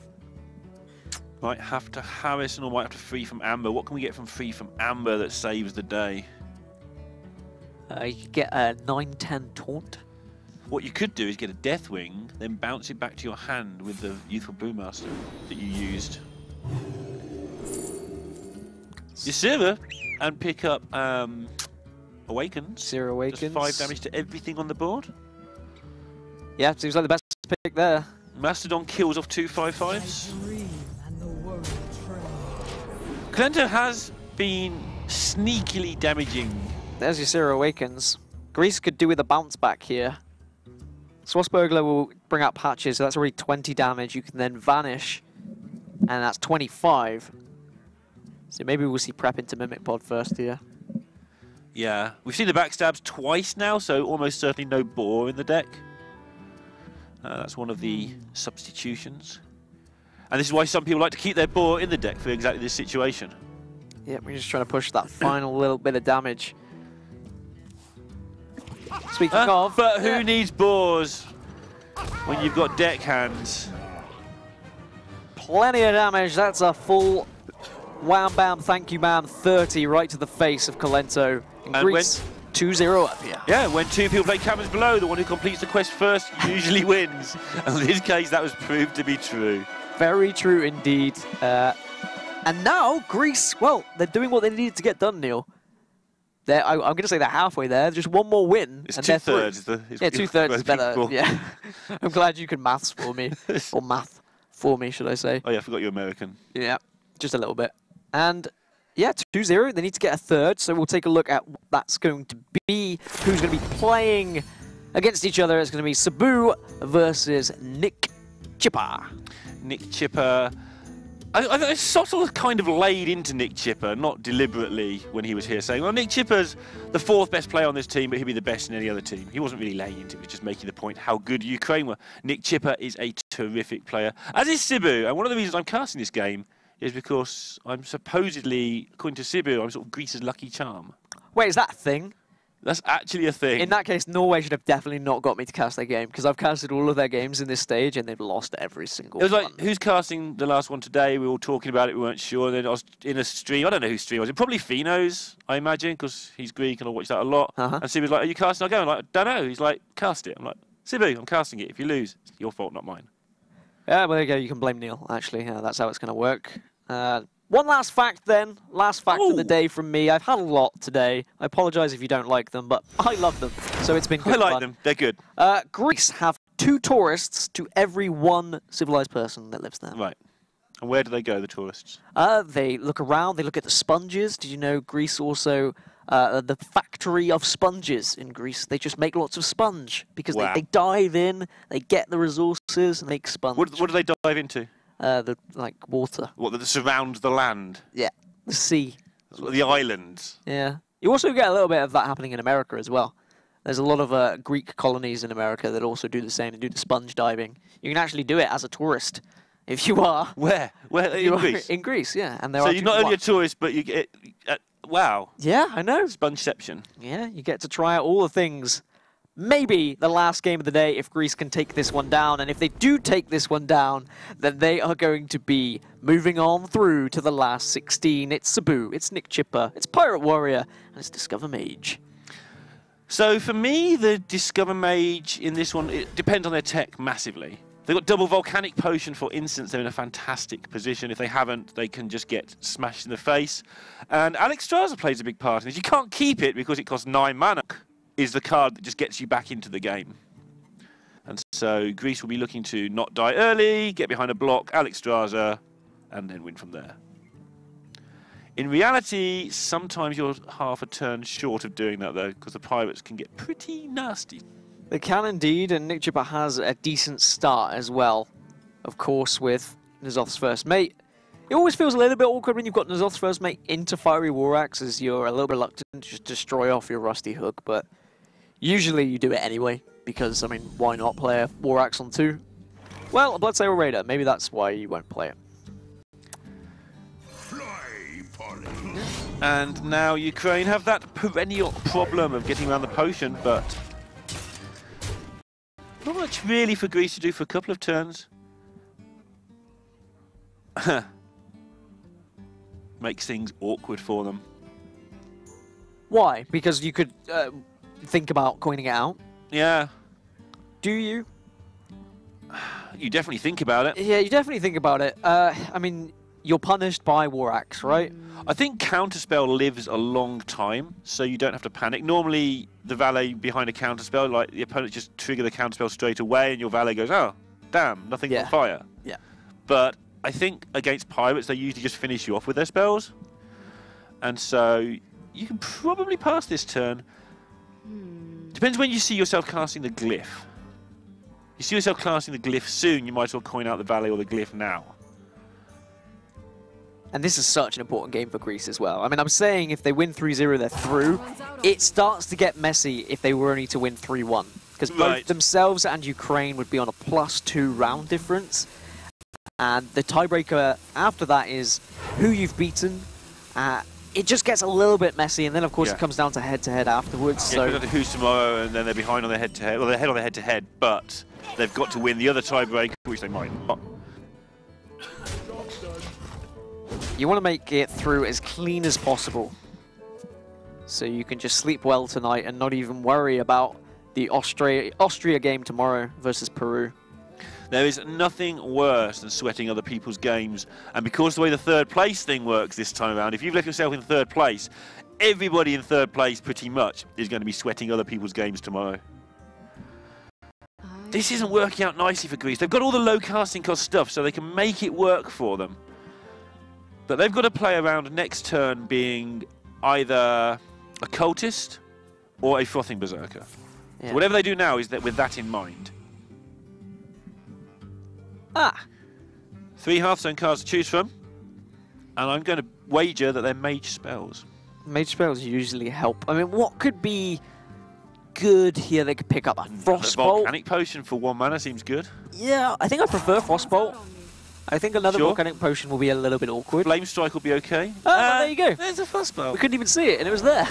Might have to Harrison or might have to Free from Amber. What can we get from Free from Amber that saves the day? You can get a 9-10 Taunt. What you could do is get a Deathwing, then bounce it back to your hand with the Youthful Brewmaster that you used. Ysera, and pick up Awakens. Ysera Awakens. Just 5 damage to everything on the board. Yeah, seems like the best pick there. Mastodon kills off 2 5/5s. Kalento has been sneakily damaging. There's Ysera Awakens. Grease could do with a bounce back here. Swashbuckler will bring out patches, so that's already 20 damage. You can then vanish, and that's 25. So maybe we'll see prep into Mimic Pod first here. Yeah, we've seen the backstabs twice now, so almost certainly no boar in the deck. That's one of the substitutions. And this is why some people like to keep their boar in the deck for exactly this situation. Yeah, we're just trying to push that final little bit of damage. Speaking of... But who needs boars when you've got deck hands? Plenty of damage. That's a full wham bam, thank you ma'am, 30 right to the face of Kalento. And Grease 2-0 up here. Yeah, when 2 people play Caverns Below, the one who completes the quest first usually wins. And in this case, that was proved to be true. Very true indeed. And now, Grease, well, they're doing what they needed to get done, Neil. I'm going to say they're halfway there. Just one more win. It's and 2/3. Yeah, 2/3 is better. Yeah. I'm glad you can maths for me. Or math for me, should I say. Oh, yeah, I forgot you're American. Yeah, just a little bit. And yeah, 2-0. They need to get a third. So we'll take a look at what that's going to be. Who's going to be playing against each other. It's going to be Sabu versus Nick Chipper. Nick Chipper. I sort of kind of laid into Nick Chipper, not deliberately when he was here, saying, well, Nick Chipper's the 4th best player on this team, but he'll be the best in any other team. He wasn't really laying into it, he was just making the point how good Ukraine were. Nick Chipper is a terrific player, as is Sibu. And one of the reasons I'm casting this game is because I'm supposedly, according to Sibu, I'm sort of Greece's lucky charm. Wait, is that a thing? That's actually a thing. In that case, Norway should have definitely not got me to cast their game, because I've casted all of their games in this stage, and they've lost every single one. It was like, who's casting the last one today? We were all talking about it, we weren't sure. And then I was in a stream, I don't know whose stream was it, probably Fino's, I imagine, because he's Greek and I watch that a lot. And Sibu's like, are you casting? I go, I'm like, don't know. He's like, cast it. I'm like, Sibu, I'm casting it. If you lose, it's your fault, not mine. Yeah, well, there you go. You can blame Neil, actually. That's how it's going to work. One last fact, then. Last fact of the day from me. I've had a lot today. I apologise if you don't like them, but I love them, so it's been good I like fun. them. They're good. Greece have 2 tourists to every 1 civilized person that lives there. Right. And where do they go, the tourists? They look around. They look at the sponges. Did you know Greece also... the factory of sponges in Greece. They just make lots of sponge because they dive in, they get the resources, and make sponge. What do they dive into? The water. What, that surrounds the land? Yeah, the sea. The islands? Yeah. You also get a little bit of that happening in America as well. There's a lot of Greek colonies in America that also do the same and do the sponge diving. You can actually do it as a tourist if you are. Where? In Greece? In Greece, yeah. And there so are you're not only a tourist, but you get... wow. Yeah, I know. Spongeception. Yeah, you get to try out all the things. Maybe the last game of the day if Greece can take this one down. And if they do take this one down, then they are going to be moving on through to the last 16. It's Sabu, it's Nick Chipper, it's Pirate Warrior, and it's Discover Mage. So for me, the Discover Mage in this one, it depends on their tech massively. They've got double Volcanic Potion, for instance. They're in a fantastic position. If they haven't, they can just get smashed in the face. And Alex Straza plays a big part in this. You can't keep it because it costs 9 mana. Is the card that just gets you back into the game. And so Greece will be looking to not die early, get behind a block, Alex Straza, and then win from there. In reality, sometimes you're half a turn short of doing that, though, because the Pirates can get pretty nasty. They can indeed, and Nick Chipper has a decent start as well. Of course, with N'Zoth's first mate. It always feels a little bit awkward when you've got N'Zoth's first mate into Fiery War Axe, as you're a little reluctant to just destroy off your Rusty Hook, but usually you do it anyway, because, I mean, why not play a War Axe on 2? Well, a Bloodsail Raider, maybe that's why you won't play it. And now Ukraine have that perennial problem of getting around the potion, but much really for Greece to do for a couple of turns. Makes things awkward for them. Why? Because you could think about coining it out. Yeah. Do you? You definitely think about it. Yeah, you definitely think about it. I mean, you're punished by War Axe, right? I think Counterspell lives a long time, so you don't have to panic. Normally, the valet behind a Counterspell, like the opponent just trigger the Counterspell straight away, and your valet goes, oh, damn, nothing's on fire. Yeah. But I think against pirates, they usually just finish you off with their spells. And so you can probably pass this turn. Depends when you see yourself casting the glyph. You see yourself casting the glyph soon, you might as well coin out the valet or the glyph now. And this is such an important game for Greece as well. I mean, I'm saying if they win 3-0, they're through. It starts to get messy if they were only to win 3-1. Because both themselves and Ukraine would be on a +2 round difference. And the tiebreaker after that is who you've beaten. It just gets a little bit messy, and then of course it comes down to head-to-head afterwards. Yeah, so it comes down to who's tomorrow, and then they're behind on their head-to-head. Well, they're ahead on their head-to-head, but they've got to win the other tiebreaker, which they might not. You want to make it through as clean as possible, so you can just sleep well tonight and not even worry about the Austria game tomorrow versus Peru. There is nothing worse than sweating other people's games, and because the way the third place thing works this time around, if you've left yourself in third place, everybody in third place pretty much is going to be sweating other people's games tomorrow. This isn't working out nicely for Greece. They've got all the low casting cost stuff, so they can make it work for them. But they've got to play around next turn being either a cultist or a frothing berserker. Yeah. So whatever they do now is that with that in mind. 3 Hearthstone cards to choose from, and I'm going to wager that they're mage spells. Mage spells usually help. I mean, what could be good here? They could pick up a Frostbolt. Volcanic Potion for 1 mana seems good. Yeah, I think I prefer Frostbolt. I think another Volcanic Potion will be a little bit awkward. Flame Strike will be okay. Oh, there you go. There's a Frostbolt. We couldn't even see it, and it was there.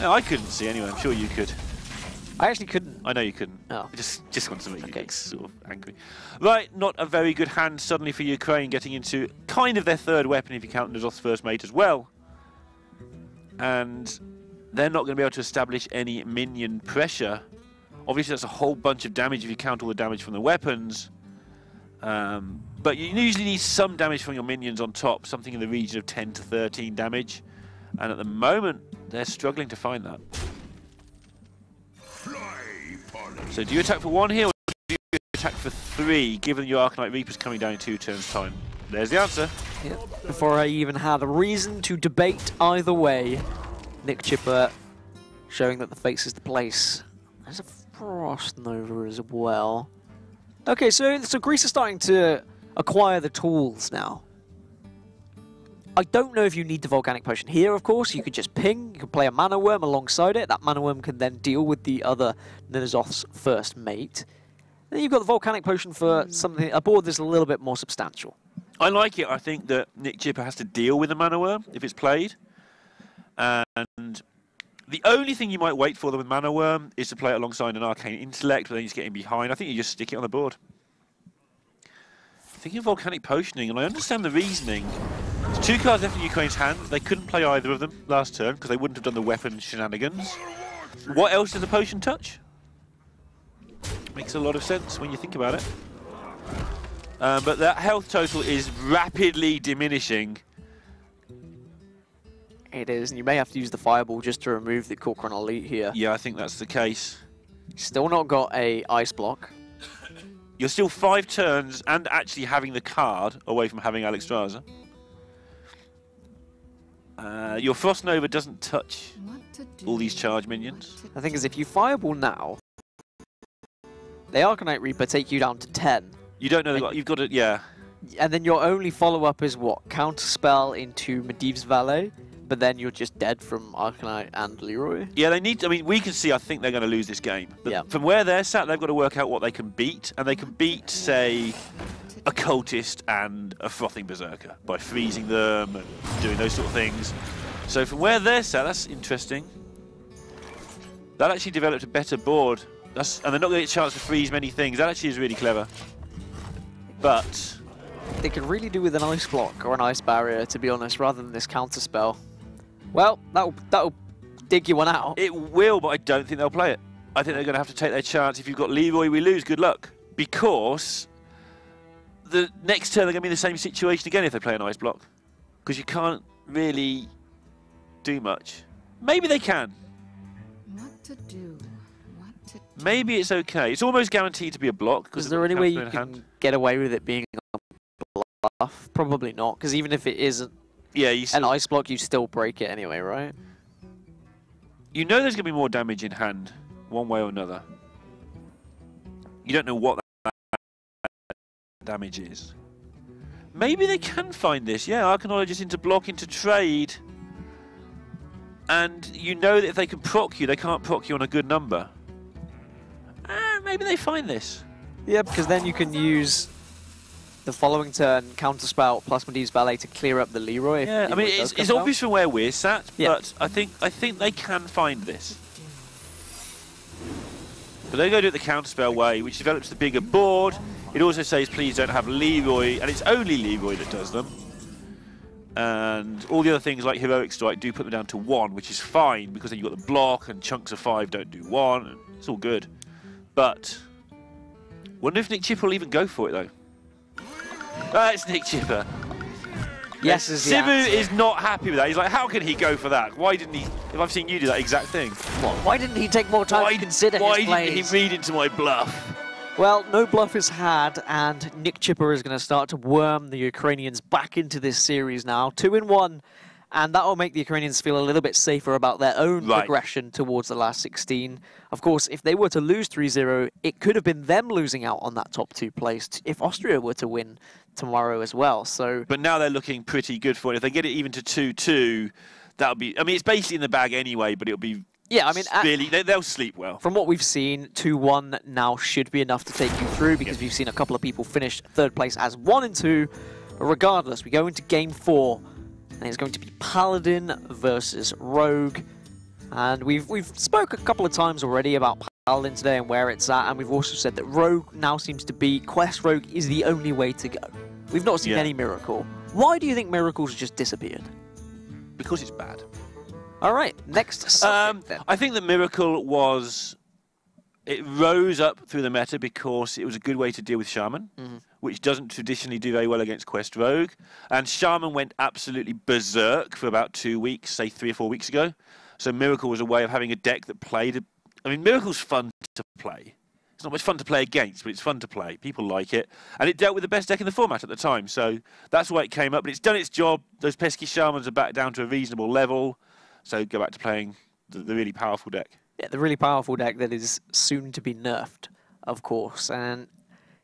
No, I couldn't see anyway. I'm sure you could. I actually couldn't. I know you couldn't. Oh. I just want to make you sort of angry. Right, not a very good hand suddenly for Ukraine, getting into kind of their third weapon if you count Nazov's first mate as well. And they're not going to be able to establish any minion pressure. Obviously, that's a whole bunch of damage if you count all the damage from the weapons. But you usually need some damage from your minions on top, something in the region of 10 to 13 damage. And at the moment, they're struggling to find that. So do you attack for 1 here, or do you attack for 3, given your Arcanite Reaper's coming down in 2 turns' time? There's the answer. Yep. Before I even had a reason to debate either way, Nick Chipper showing that the face is the place. There's a Frost Nova as well. Okay, so Greece is starting to acquire the tools now. I don't know if you need the Volcanic Potion here, of course. You could just ping, you could play a Mana Worm alongside it. That Mana Worm can then deal with the other Nazov's first mate. Then you've got the Volcanic Potion for something, a board that's a little bit more substantial. I like it. I think that Nick Chipper has to deal with the Mana Worm if it's played. And the only thing you might wait for them with Mana Worm is to play it alongside an Arcane Intellect, but then you just get in behind. I think you just stick it on the board. Thinking of Volcanic Potioning, and I understand the reasoning. There's 2 cards left in Ukraine's hand. They couldn't play either of them last turn because they wouldn't have done the weapon shenanigans. What else does the potion touch? Makes a lot of sense when you think about it. But that health total is rapidly diminishing. It is, and you may have to use the Fireball just to remove the Corcoran Elite here. Yeah, I think that's the case. Still not got a Ice Block. You're still 5 turns and actually having the card away from having Alexstrasza. Your Frost Nova doesn't touch all these charge minions. The thing is, if you Fireball now, the Arcanite Reaper take you down to 10. You don't know, you've got to, yeah. And then your only follow-up is what? Counterspell into Medivh's Valet, but then you're just dead from Arcanite and Leroy. Yeah, they need, I mean, we can see, I think they're going to lose this game. But from where they're sat, they've got to work out what they can beat, and they can beat, say, a Cultist and a Frothing Berserker by freezing them and doing those sort of things. So from where they're sat, that's interesting. That actually developed a better board And they're not going to get a chance to freeze many things. That actually is really clever. But they could really do with an ice block or an ice barrier, to be honest, rather than this counter spell. Well, that'll dig you one out. It will, but I don't think they'll play it. I think they're going to have to take their chance. If you've got Leroy, we lose. Good luck. Because the next turn they're going to be in the same situation again if they play an ice block. Because you can't really do much. Maybe they can. What to do? What to do? Maybe it's okay. It's almost guaranteed to be a block. Is there any way you can get away with it being a bluff? Probably not, because even if it isn't an ice block, you still break it anyway, right? You know there's going to be more damage in hand, one way or another. You don't know what that damage is. Maybe they can find this. Yeah, Archaeologist into block, into trade. And you know that if they can proc you, they can't proc you on a good number. Maybe they find this. Yeah, because then you can use the following turn counterspell plus Medivh's Ballet to clear up the Leroy. Yeah, I mean it's obvious from where we're sat, but I think they can find this. But they go do it the counterspell way, which develops the bigger board. It also says please don't have Leroy, and it's only Leroy that does them. And all the other things like Heroic Strike do put them down to 1, which is fine because then you've got the block and chunks of 5 don't do 1. And it's all good. But wonder if Nick Chipper will even go for it though. It's Nick Chipper. Yes, Simu is not happy with that. He's like, how can he go for that? Why didn't he? If I've seen you do that exact thing. Why didn't he take more time to consider his plays? Why didn't he read into my bluff? Well, no bluff is had, and Nick Chipper is going to start to worm the Ukrainians back into this series now. 2-1, and that will make the Ukrainians feel a little bit safer about their own progression towards the last 16. Of course, if they were to lose 3-0, it could have been them losing out on that top 2 place if Austria were to win tomorrow as well. But now they're looking pretty good for it. If they get it even to 2-2, that'll be... I mean, it's basically in the bag anyway, but it'll be... Yeah, I mean... really, they'll sleep well. From what we've seen, 2-1 now should be enough to take you through because we've seen a couple of people finish 3rd place as 1 and 2. But regardless, we go into Game 4, and it's going to be Paladin versus Rogue. And we've spoke a couple of times already about Paladin today and where it's at, and we've also said that Rogue now seems to be... Quest Rogue is the only way to go. We've not seen any Miracle. Why do you think Miracle's just disappeared? Because it's bad. All right, next subject, then. I think the Miracle was... It rose up through the meta because it was a good way to deal with Shaman, which doesn't traditionally do very well against Quest Rogue. And Shaman went absolutely berserk for about 2 weeks, say 3 or 4 weeks ago. So Miracle was a way of having a deck that played... I mean, Miracle's fun to play. It's not much fun to play against, but it's fun to play. People like it. And it dealt with the best deck in the format at the time. So that's why it came up. But it's done its job. Those pesky Shamans are back down to a reasonable level. So go back to playing the really powerful deck. Yeah, the really powerful deck that is soon to be nerfed, of course. And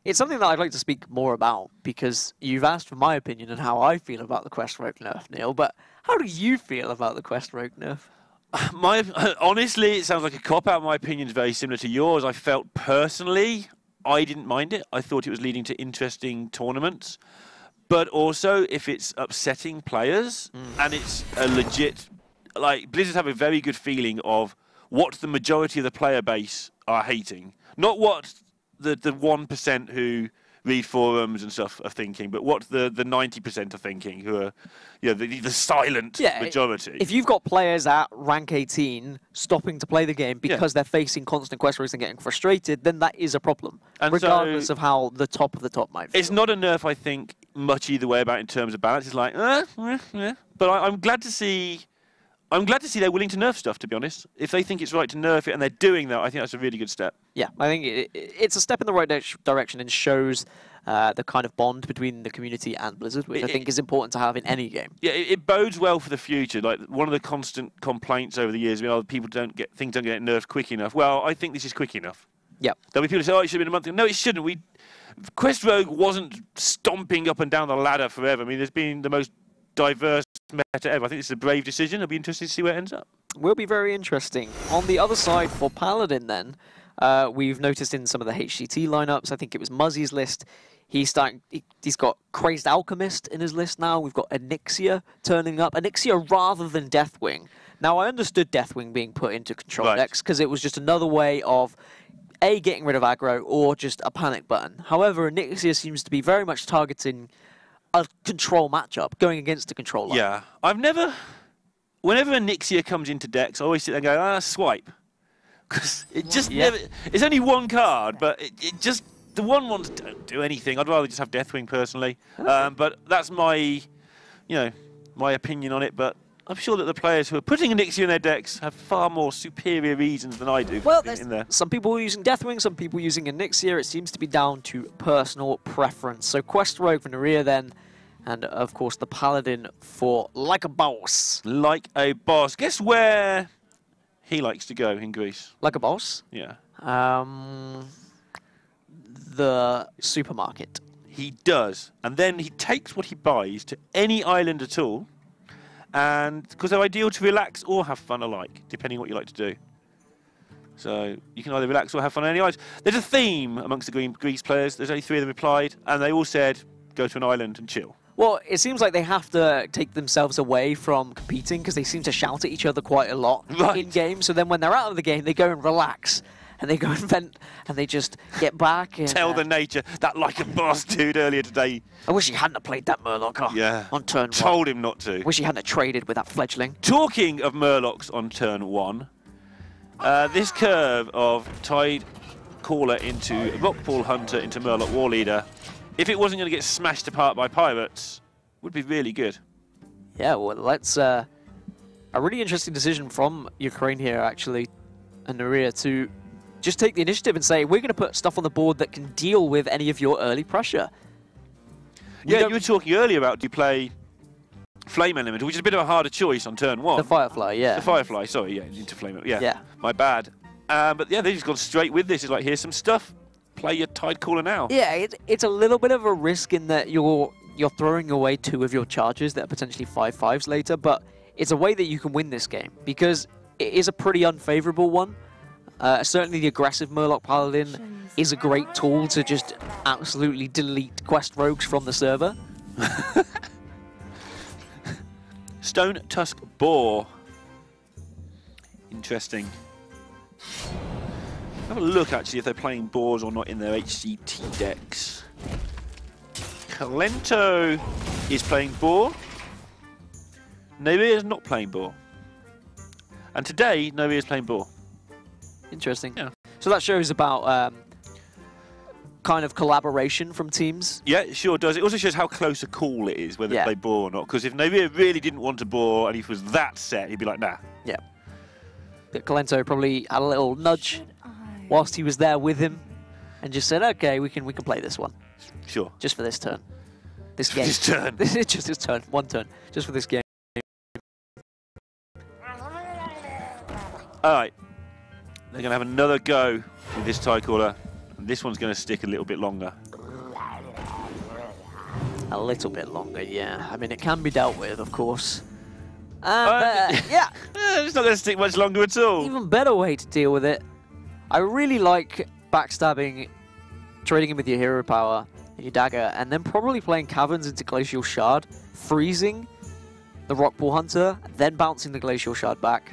it's something that I'd like to speak more about because you've asked for my opinion on how I feel about the Quest Rogue nerf, Neil. But how do you feel about the Quest Rogue nerf? Honestly, it sounds like a cop-out. My opinion is very similar to yours. I felt personally, I didn't mind it. I thought it was leading to interesting tournaments. But also, if it's upsetting players and it's a legit... Like, Blizzard have a very good feeling of what the majority of the player base are hating. Not what the 1% who read forums and stuff are thinking, but what the 90% are thinking, who are the silent majority. If you've got players at rank 18 stopping to play the game because they're facing constant quest rogues and getting frustrated, then that is a problem, and regardless of how the top of the top might feel. It's not a nerf, I think, much either way about in terms of balance. It's like, but I'm glad to see... I'm glad to see they're willing to nerf stuff, to be honest. If they think it's right to nerf it and they're doing that, I think that's a really good step. Yeah, I think it's a step in the right direction and shows the kind of bond between the community and Blizzard, which I think is important to have in any game. Yeah, it bodes well for the future. Like, one of the constant complaints over the years, people things don't get nerfed quick enough. Well, I think this is quick enough. Yeah. There'll be people who say, oh, it should have been a month ago. No, it shouldn't. Quest Rogue wasn't stomping up and down the ladder forever. I mean, there's been the most diverse meta ever. I think this is a brave decision. It'll be interesting to see where it ends up. Will be very interesting. On the other side for Paladin then, we've noticed in some of the HCT lineups, I think it was Muzzy's list, he's got Crazed Alchemist in his list now. We've got Onyxia turning up. Onyxia rather than Deathwing. Now, I understood Deathwing being put into control decks because it was just another way of A, getting rid of aggro, or just a panic button. However, Nixia seems to be very much targeting a control matchup, going against a controller. Yeah, I've never... Whenever a Nixia comes into decks, I always sit there and go, swipe. Because it just never... It's only one card, but it just... The ones don't do anything. I'd rather just have Deathwing, personally. But that's my, my opinion on it. But I'm sure that the players who are putting a Nixia in their decks have far more superior reasons than I do for putting it in there. Some people are using Deathwing, some people using a Nixia. It seems to be down to personal preference. So Quest Rogue for Naria then, and of course the Paladin for Like a Boss. Like a Boss. Guess where he likes to go in Greece? Like a Boss? Yeah. The supermarket. He does. And then he takes what he buys to any island at all. And because they're ideal to relax or have fun alike, depending on what you like to do. So you can either relax or have fun on any island. There's a theme amongst the Greece players. There's only 3 of them replied, and they all said, go to an island and chill. Well, it seems like they have to take themselves away from competing because they seem to shout at each other quite a lot in game. So then when they're out of the game, they go and relax. And they go and vent, and they just get back. And, tell the nature, that Like a Boss dude earlier today. I wish he hadn't have played that Murloc on turn 1. Told him not to. Wish he hadn't have traded with that fledgling. Talking of Murlocs on turn 1, this curve of Tide Caller into Rockpool Hunter into Murloc War Leader, if it wasn't going to get smashed apart by pirates, would be really good. Yeah, well, let's... a really interesting decision from Ukraine here, actually, and Naria to... just take the initiative and say, we're going to put stuff on the board that can deal with any of your early pressure. Yeah, you were talking earlier about, do you play Flame Elemental, which is a bit of a harder choice on turn 1. The Firefly, yeah. The Firefly, sorry, yeah, into Flame Elemental. Yeah. My bad. But yeah, they've just gone straight with this. It's like, here's some stuff. Play your Tide Caller now. Yeah, it's a little bit of a risk in that you're throwing away 2 of your charges that are potentially 5/5s later, but it's a way that you can win this game because it is a pretty unfavorable one. Certainly the aggressive Murloc Paladin is a great tool to just absolutely delete Quest Rogues from the server. Stone Tusk Boar. Interesting. Have a look, actually, if they're playing boars or not in their HCT decks. Kalento is playing boar. Naria is not playing boar. And today, Naria is playing boar. Interesting. Yeah. So that shows about kind of collaboration from teams. Yeah, it sure does. It also shows how close a call it is, whether they play boar or not. Because if Naria really didn't want a boar and he was that set, he'd be like, nah. Yeah. But Kalento probably had a little nudge whilst he was there with him and just said, okay, we can play this one. Sure. Just for this turn. This game. This turn. This is just this turn. One turn. Just for this game. All right. They're going to have another go with this Tide Caller. And this one's going to stick a little bit longer. A little bit longer, yeah. I mean, it can be dealt with, of course. Yeah. It's not going to stick much longer at all. Even better way to deal with it. I really like backstabbing, trading in with your hero power and your dagger, and then probably playing Caverns into Glacial Shard, freezing the Rockpool Hunter, then bouncing the Glacial Shard back.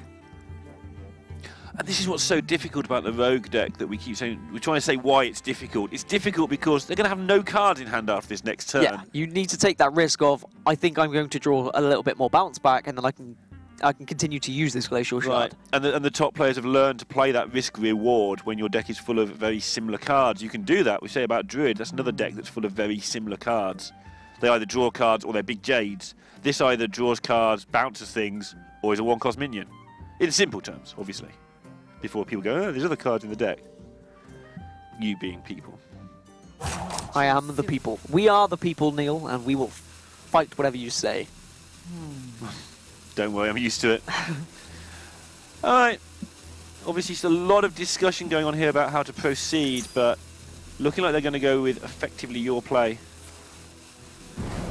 And this is what's so difficult about the Rogue deck that we keep saying. We're trying to say why it's difficult. It's difficult because they're going to have no cards in hand after this next turn. Yeah, you need to take that risk of, I think I'm going to draw a little bit more bounce back, and then I can continue to use this Glacial Shard. Right. And the top players have learned to play that risk-reward when your deck is full of very similar cards. You can do that. We say about Druid, that's another deck that's full of very similar cards. They either draw cards or they're big Jades. This either draws cards, bounces things, or is a one-cost minion. In simple terms, obviously. Before people go, oh, there's other cards in the deck. You being people. I am the people. We are the people, Neil, and we will fight whatever you say. Don't worry, I'm used to it. All right. Obviously, it's a lot of discussion going on here about how to proceed, but looking like they're going to go with effectively your play.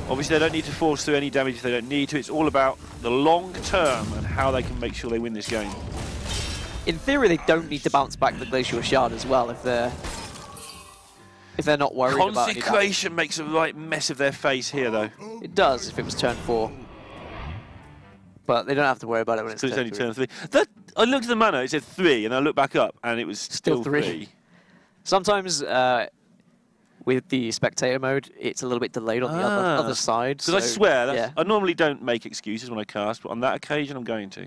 Obviously, they don't need to force through any damage if they don't need to. It's all about the long term and how they can make sure they win this game. In theory, they don't need to bounce back the Glacial Shard as well if they're not worried about any damage. Consecration makes a right mess of their face here, though. It does if it was turn 4. But they don't have to worry about it when it's only turn 3. I looked at the mana, it said 3, and I looked back up, and it was still 3. Sometimes with the spectator mode, it's a little bit delayed on the other side. Because I swear, yeah. I normally don't make excuses when I cast, but on that occasion I'm going to.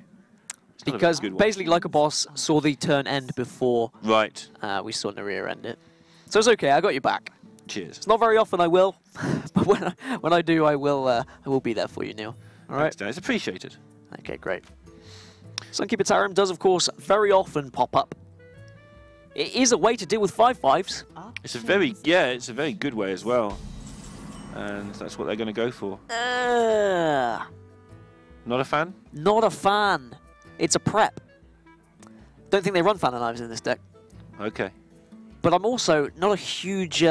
Because basically, like a boss, saw the turn end before Right. We saw Narir end it. So it's okay, I got you back. Cheers. It's not very often I will, but when I do, I will be there for you, Neil. All right? Thanks, Dan. It's appreciated. Okay, great. Sunkeeper Tarim does, of course, very often pop up. It is a way to deal with 5/5s. It's a very, it's a very good way as well. And that's what they're going to go for. Not a fan? Not a fan. It's a prep. Don't think they run Fan of Knives in this deck. Okay. But I'm also not a huge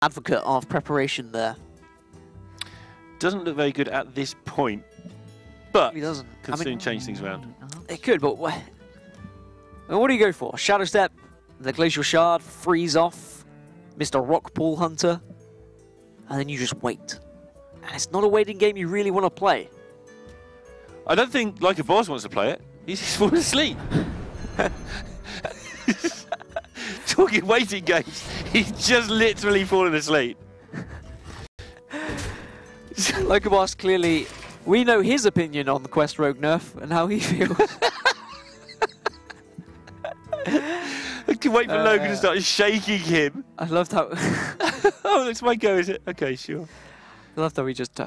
advocate of preparation there. Doesn't look very good at this point. But It doesn't. can soon change things around. It could, but what do you go for? Shadow Step, the Glacial Shard, Freeze Off, Mr. Rockpool Hunter, and then you just wait. And it's not a waiting game you really want to play. I don't think Like a Boss wants to play it. He's fallen asleep. Talking waiting games, he's just literally fallen asleep. Like a Boss, clearly, we know his opinion on the Quest Rogue nerf and how he feels. I can wait for Logan to start shaking him. I loved how... Oh, that's my go, is it? Okay, sure. I loved how he just,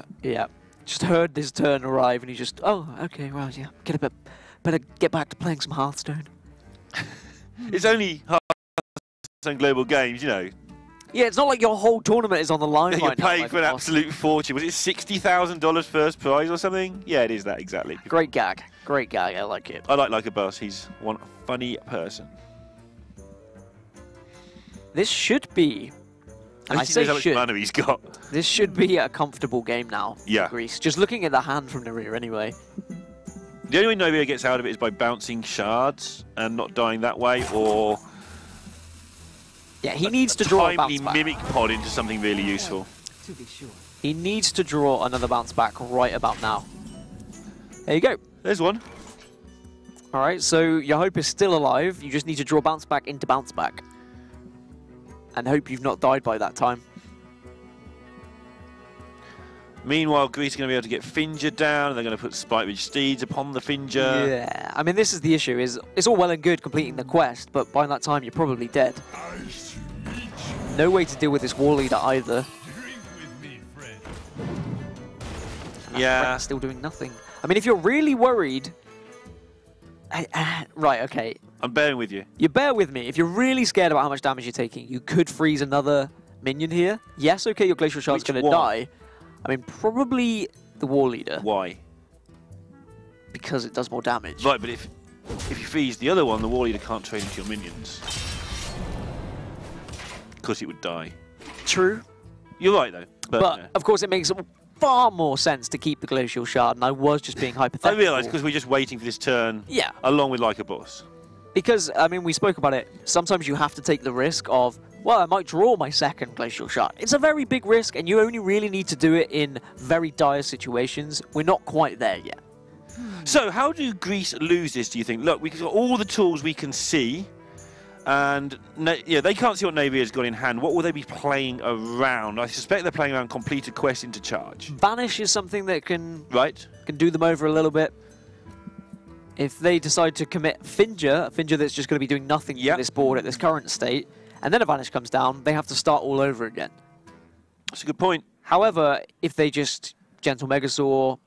just heard this turn arrive and he just, oh, okay, well, yeah, better get back to playing some Hearthstone. It's only Hearthstone Global Games, you know. Yeah, it's not like your whole tournament is on the line You're right now. paying for an absolute fortune. Was it $60,000 first prize or something? Yeah, it is that, exactly. Great gag. Great gag. I like it. I like a Boss. He's one funny person. This should be, and I say how much mana he's got. This should be a comfortable game now for Yeah. Greece. Just looking at the hand from the rear anyway. The only way Novia gets out of it is by bouncing shards and not dying that way, or Yeah, he needs to draw a bounce timely back. mimic pod into something really useful. To be sure. He needs to draw another bounce back right about now. There you go. There's one. All right, so your hope is still alive. You just need to draw bounce back into bounce back. And hope you've not died by that time. Meanwhile, Greece are going to be able to get Finger down, and they're going to put Spite Ridge Steeds upon the Finger. Yeah, I mean, this is the issue, is it's all well and good completing the quest, but by that time you're probably dead. No way to deal with this War Leader either. Yeah. Still doing nothing. I mean, if you're really worried... right, okay. I'm bearing with you. You bear with me. If you're really scared about how much damage you're taking, you could freeze another minion here. Yes, okay, your Glacial Shard's going to die. I mean, probably the War Leader. Why? Because it does more damage. Right, but if you freeze the other one, the War Leader can't trade into your minions. Because it would die. True. You're right, though. But yeah. of course, it makes far more sense to keep the Glacial Shard, and I was just being hypothetical. I realise, because we're just waiting for this turn, Yeah. along with Like a Boss. Because, I mean, we spoke about it. Sometimes you have to take the risk of, well, I might draw my second Glacial Shard. It's a very big risk, and you only really need to do it in very dire situations. We're not quite there yet. So, how do Greece lose this, do you think? Look, we've got all the tools we can see, and they can't see what Navy has got in hand. What will they be playing around? I suspect they're playing around completed quest into charge. Vanish is something that can Right. do them over a little bit. If they decide to commit a Finger that's just going to be doing nothing to this board at this current state, and then a Vanish comes down, they have to start all over again. That's a good point. However, if they just Gentle Megasaur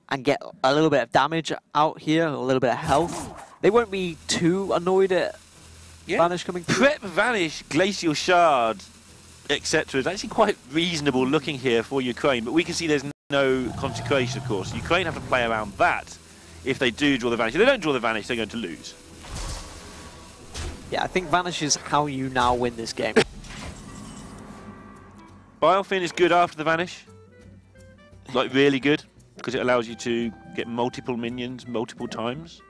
and get a little bit of damage out here, a little bit of health, they won't be too annoyed at Vanish coming through. Prep, Vanish, Glacial Shard, etc. is actually quite reasonable looking here for Ukraine, but we can see there's no Consecration, of course. Ukraine have to play around that if they do draw the Vanish. If they don't draw the Vanish, they're going to lose. Yeah, I think Vanish is how you now win this game. Biofin is good after the Vanish. Like, really good, because it allows you to get multiple minions multiple times.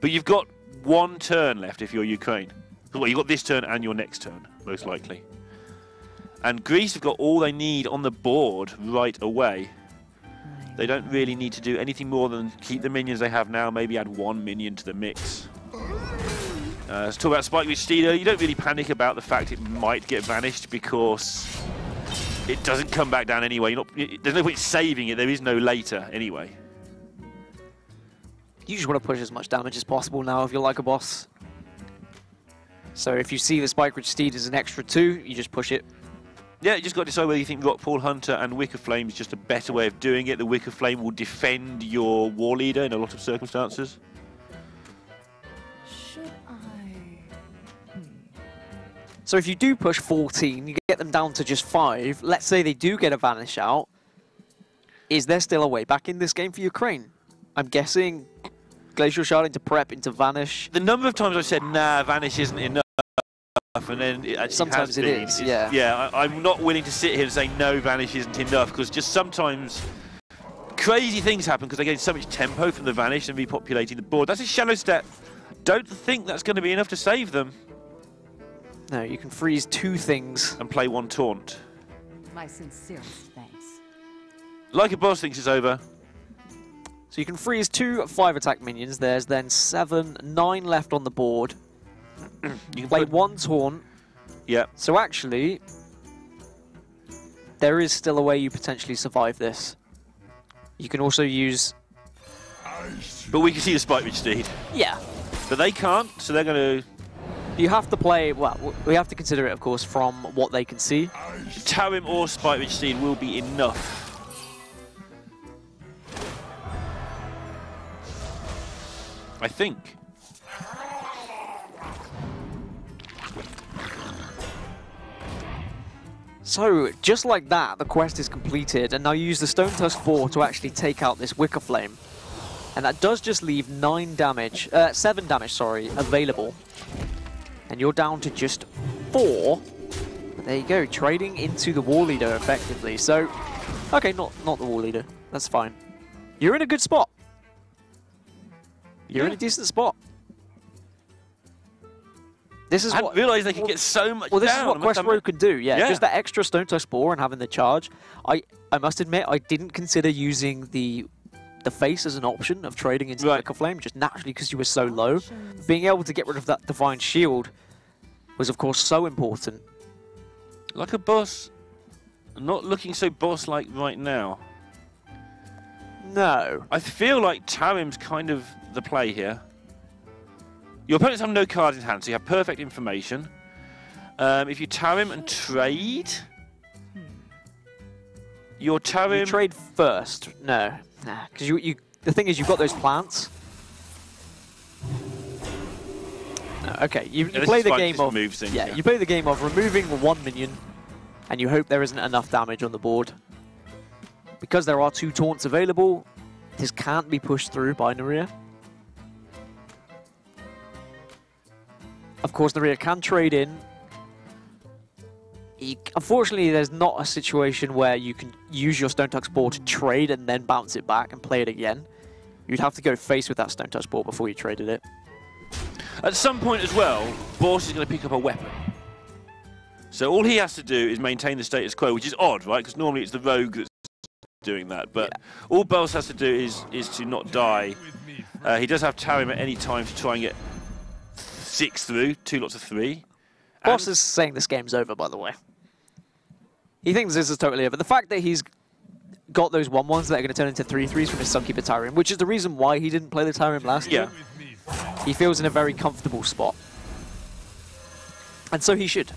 But you've got one turn left if you're Ukraine. Well, you've got this turn and your next turn, most likely. And Greece have got all they need on the board right away. They don't really need to do anything more than keep the minions they have now, maybe add one minion to the mix. Let's talk about Spike with Steeder. You don't really panic about the fact it might get vanished because it doesn't come back down anyway. There's no point saving it. There is no later anyway. You just want to push as much damage as possible now if you're like a boss. So if you see the Spike Ridge Steed as an extra 2, you just push it. Yeah, you just got to decide whether you think Rock Paul Hunter and Wicker Flame is just a better way of doing it. The Wicker Flame will defend your War Leader in a lot of circumstances. Should I? So if you do push 14, you get them down to just 5. Let's say they do get a Vanish out. Is there still a way back in this game for Ukraine? I'm guessing Glacial Shard into Prep, into Vanish. The number of times I've said, nah, Vanish isn't enough, and then it actually sometimes has it been. is, yeah. Yeah, I'm not willing to sit here and say, no, Vanish isn't enough, because just sometimes crazy things happen because they gain so much tempo from the Vanish and repopulating the board. That's a shallow step. Don't think that's going to be enough to save them. No, you can freeze 2 things. And play 1 taunt. My sincerest thanks. Like a boss thinks it's over. So you can freeze 2 5-attack minions. There's then 7, 9 left on the board. You can play 1 taunt. Yeah. So actually, there is still a way you potentially survive this. You can also use... But we can see the Spike Ridge Steed. Yeah. But they can't, so they're going to... You have to play... Well, we have to consider it, of course, from what they can see. Tarim or Spike Ridge Steed will be enough. I think. So, just like that, the quest is completed, and now you use the Stone Tusk 4 to actually take out this Wicker Flame. And that does just leave 7 damage, available. And you're down to just 4. But there you go, trading into the War Leader effectively. So, okay, not the War Leader, that's fine. You're in a good spot. You're in a decent spot. This is I didn't realise they could get so much down. Well, this is what Quest Road could do, yeah. Yeah. Just that extra Stone Tusk Spore and having the charge. I must admit, I didn't consider using the face as an option of trading into the Wicker Flame, just naturally because you were so low. Being able to get rid of that Divine Shield was, of course, so important. Like a boss, not looking so boss-like right now. No. I feel like Tarim's kind of the play here. Your opponents have no cards in hand, so you have perfect information. If you Tarim and trade, your Tarim... You trade first. No. Nah. Because the thing is, you've got those plants. No, okay, you play the game of... You play the game of removing 1 minion, and you hope there isn't enough damage on the board. Because there are 2 taunts available, this can't be pushed through by Naria. Of course, Naria can trade in. Unfortunately, there's not a situation where you can use your Stone Tusk Spore to trade and then bounce it back and play it again. You'd have to go face with that Stone Tusk Spore before you traded it. At some point as well, Boss is going to pick up a weapon. So all he has to do is maintain the status quo, which is odd, right? Because normally it's the rogue that's doing that. But all Boss has to do is to not die. He does have Tarim at any time to try and get 6 through, 2 lots of 3. Boss is saying this game's over, by the way. He thinks this is totally over. The fact that he's got those 1-1s that are going to turn into 3-3s from his Sunkeeper Tarim, which is the reason why he didn't play the Tarim last year. He feels in a very comfortable spot. And so he should.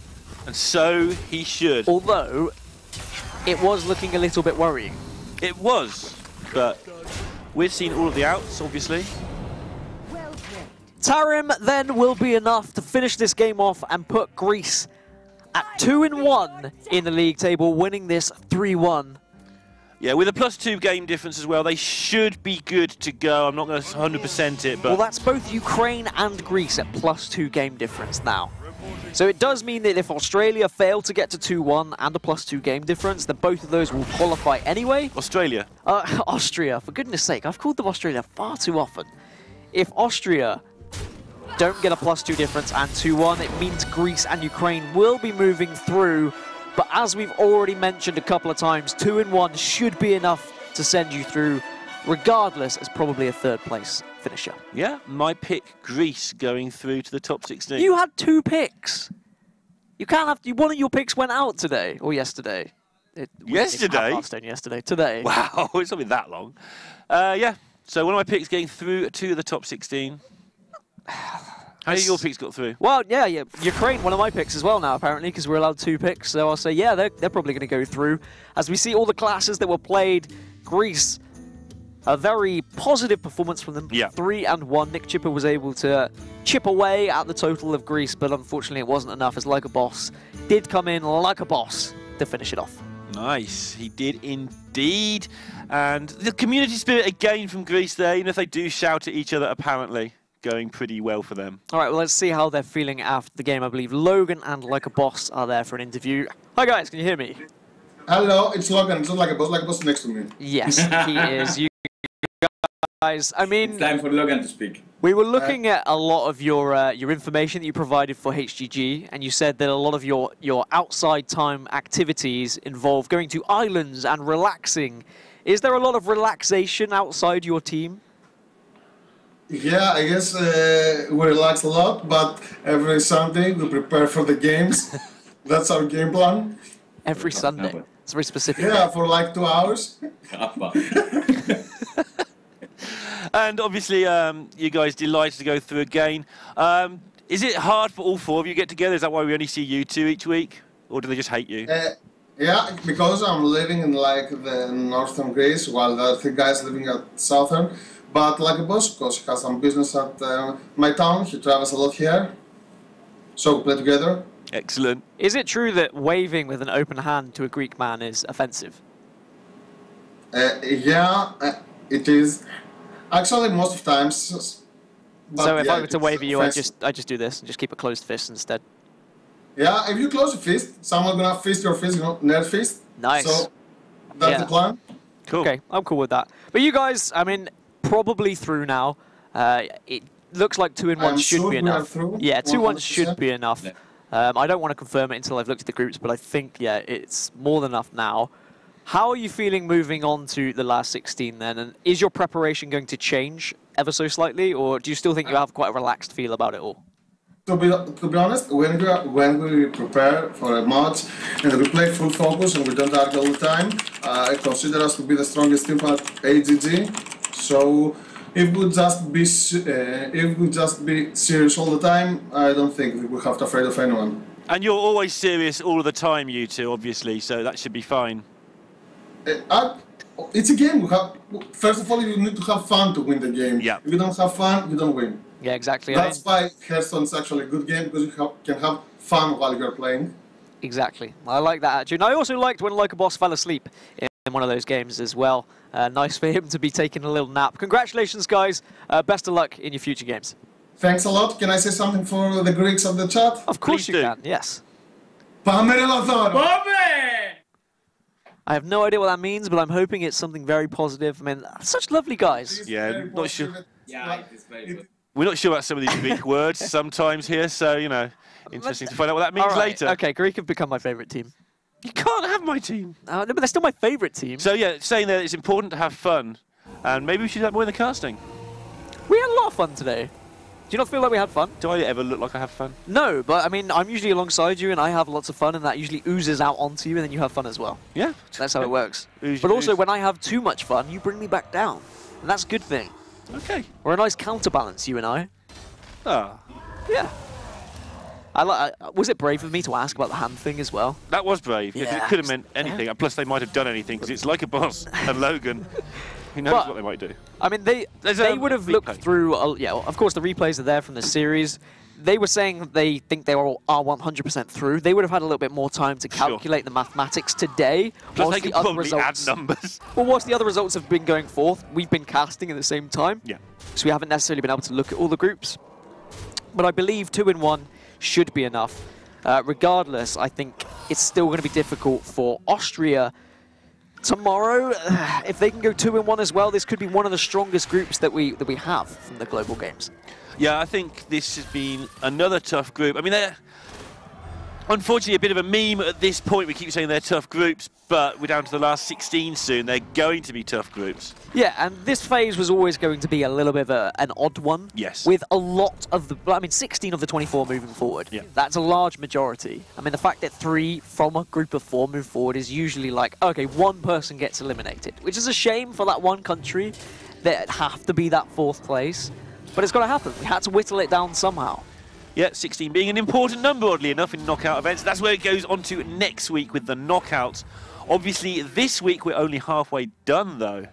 And so he should. Although, it was looking a little bit worrying. It was, but we've seen all of the outs, obviously. Tarim then will be enough to finish this game off and put Greece at 2-1 in the league table, winning this 3-1. Yeah, with a +2 game difference as well, they should be good to go. I'm not going to 100% it, but... Well, that's both Ukraine and Greece at +2 game difference now. So it does mean that if Australia fail to get to 2-1 and a +2 game difference, then both of those will qualify anyway. Australia? Austria, for goodness sake. I've called them Australia far too often. If Austria don't get a +2 difference and 2-1, it means Greece and Ukraine will be moving through. But as we've already mentioned a couple of times, 2-1 should be enough to send you through regardless, as probably a third place finisher. Yeah, my pick, Greece, going through to the top 16. You had 2 picks. You can't have... One of your picks went out today, or yesterday. Yesterday? Hearthstone yesterday. Today. Wow, it's not been that long. Yeah, so one of my picks getting through to the top 16. How many of your picks got through? Well, yeah, Ukraine, one of my picks as well now, apparently, because we're allowed 2 picks. So I'll say, yeah, they're probably going to go through. As we see all the classes that were played, Greece, a very positive performance from them. Yeah. 3-1. Nick Chipper was able to chip away at the total of Greece, but unfortunately it wasn't enough, as Like a Boss did come in like a boss to finish it off. Nice, he did indeed. And the community spirit again from Greece there, even if they do shout at each other, apparently going pretty well for them. All right, well, let's see how they're feeling after the game. I believe Logan and Like a Boss are there for an interview. Hi, guys, can you hear me? Hello, it's Logan. It's not Like a Boss next to me. Yes, he is. You guys, I mean... It's time for Logan to speak. We were looking at a lot of your information that you provided for HGG, and you said that a lot of your outside time activities involve going to islands and relaxing. Is there a lot of relaxation outside your team? Yeah, I guess we relax a lot, but every Sunday we prepare for the games. That's our game plan. Every Sunday? It's very specific. Yeah, for like 2 hours. And obviously, you guys delighted to go through again. Is it hard for all 4 of you to get together? Is that why we only see you 2 each week? Or do they just hate you? Yeah, because I'm living in like the northern Greece, while the other 3 guys living at southern. But Like a Boss, because he has some business at my town, he travels a lot here. So we play together. Excellent. Is it true that waving with an open hand to a Greek man is offensive? Yeah, it is. Actually, most of the times. So if I were to wave at you, I just do this and just keep a closed fist instead. Yeah, if you close your fist, someone's gonna fist your fist, you know, net fist. Nice. So that's the plan. Cool. Okay, I'm cool with that. But you guys, I mean, probably through now. It looks like 2-1 should be enough. Yeah, 2-1 should be enough. Yeah. I don't want to confirm it until I've looked at the groups, but I think, yeah, it's more than enough now. How are you feeling moving on to the last 16 then? And is your preparation going to change ever so slightly, or do you still think you have quite a relaxed feel about it all? To be honest, when we prepare for a match and we play full focus and we don't argue all the time, I consider us to be the strongest team at AGG. So if we just be serious all the time, I don't think we have to afraid of anyone. And you're always serious all of the time, you 2, obviously, so that should be fine. It's a game. First of all, you need to have fun to win the game. Yeah. If you don't have fun, you don't win. Yeah, exactly. That's why Hearthstone is actually a good game, because you can have fun while you're playing. Exactly. I like that attitude. And I also liked when Like a Boss fell asleep in one of those games as well. Nice for him to be taking a little nap. Congratulations, guys. Best of luck in your future games. Thanks a lot. Can I say something for the Greeks of the chat? Of course Please you do. can, yes. I have no idea what that means, but I'm hoping it's something very positive. I mean, such lovely guys. Yeah, not sure. Yeah, it's very good. We're not sure about some of these Greek words sometimes here, so, you know, interesting to find out what that means All right. later. Okay, Greek have become my favourite team. You can't have my team. No, but they're still my favourite team. So, yeah, saying that it's important to have fun, and maybe we should have more in the casting. We had a lot of fun today. Do you not feel like we had fun? Do I ever look like I have fun? No, but I mean, I'm usually alongside you and I have lots of fun, and that usually oozes out onto you, and then you have fun as well. Yeah. That's how it works. Ooze, But also, ooze. when I have too much fun, you bring me back down. And that's a good thing. Okay. We're a nice counterbalance, you and I. Ah. Yeah. Was it brave of me to ask about the hand thing as well? That was brave, because Yeah. it could have meant anything. Plus, they might have done anything, because it's Like a Boss and Logan. Who knows But- what they might do? I mean, they would have looked through, yeah, of course, the replays are there from the series. They were saying they think they are 100% through. They would have had a little bit more time to calculate the mathematics today. Plus, whilst they could the other probably add results, numbers. well, whilst the other results have been going forth, we've been casting at the same time. Yeah. So we haven't necessarily been able to look at all the groups. But I believe 2-1 should be enough. Regardless, I think it's still going to be difficult for Austria tomorrow. If they can go 2-1 as well, this could be one of the strongest groups that we have from the global games. Yeah, I think this has been another tough group. I mean, Unfortunately, a bit of a meme at this point. We keep saying they're tough groups, but we're down to the last 16 soon. They're going to be tough groups. Yeah, and this phase was always going to be a little bit of an odd one. Yes. With a lot of the, I mean, 16 of the 24 moving forward. Yeah. That's a large majority. I mean, the fact that 3 from a group of 4 move forward is usually like, okay, 1 person gets eliminated, which is a shame for that one country that have to be that 4th place. But it's got to happen. We had to whittle it down somehow. Yeah, 16 being an important number, oddly enough, in knockout events. That's where it goes on to next week with the knockouts. Obviously, this week we're only halfway done, though.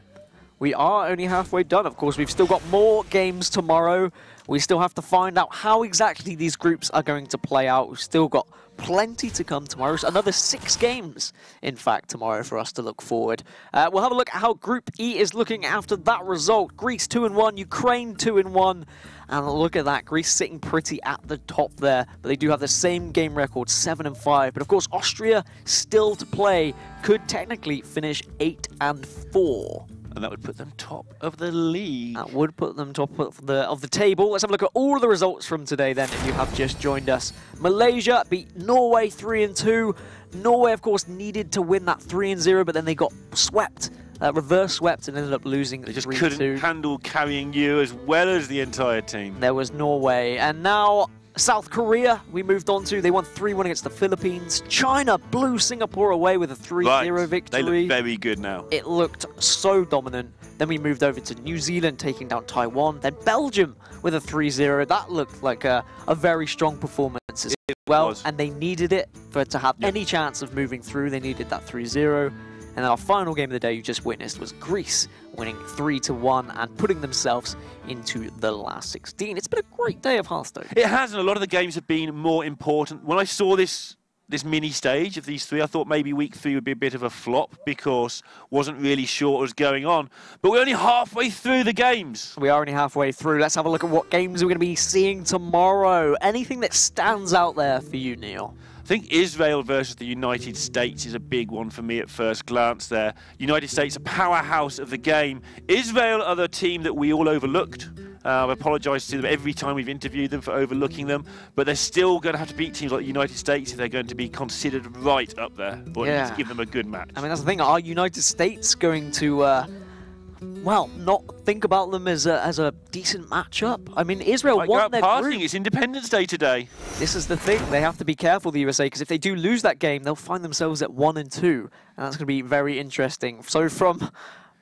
We are only halfway done. Of course, we've still got more games tomorrow. We still have to find out how exactly these groups are going to play out. We've still got plenty to come tomorrow. So another 6 games, in fact, tomorrow for us to look forward. We'll have a look at how Group E is looking after that result. Greece 2-1, Ukraine 2-1. And look at that, Greece sitting pretty at the top there. But they do have the same game record, 7-5. But of course, Austria still to play, could technically finish 8-4. And that would put them top of the league. That would put them top of the table. Let's have a look at all the results from today then, if you have just joined us. Malaysia beat Norway 3-2. Norway, of course, needed to win that 3-0, but then they got swept. Reverse swept and ended up losing 3-2. They just couldn't handle carrying you as well as the entire team. There was Norway. And now South Korea, we moved on to. They won 3-1 against the Philippines. China blew Singapore away with a 3-0 victory. They look very good now. It looked so dominant. Then we moved over to New Zealand, taking down Taiwan. Then Belgium with a 3-0. That looked like a very strong performance as well. And they needed it to have any chance of moving through. They needed that 3-0. And then our final game of the day you just witnessed was Greece winning 3-1 and putting themselves into the last 16. It's been a great day of Hearthstone. It has, and a lot of the games have been more important. When I saw this mini stage of these 3, I thought maybe week 3 would be a bit of a flop because wasn't really sure what was going on. But we're only halfway through the games. We are only halfway through. Let's have a look at what games we're going to be seeing tomorrow. Anything that stands out there for you, Neil? I think Israel versus the United States is a big one for me at first glance there. United States, a powerhouse of the game. Israel are the team that we all overlooked. I apologise to them every time we've interviewed them for overlooking them, but they're still going to have to beat teams like the United States if they're going to be considered right up there, or at least give them a good match. I mean, that's the thing. Are United States going to, well, not think about them as a decent matchup? I mean, Israel won their group. It's Independence Day today. This is the thing. They have to be careful, the USA, because if they do lose that game, they'll find themselves at 1-2, and that's going to be very interesting. So from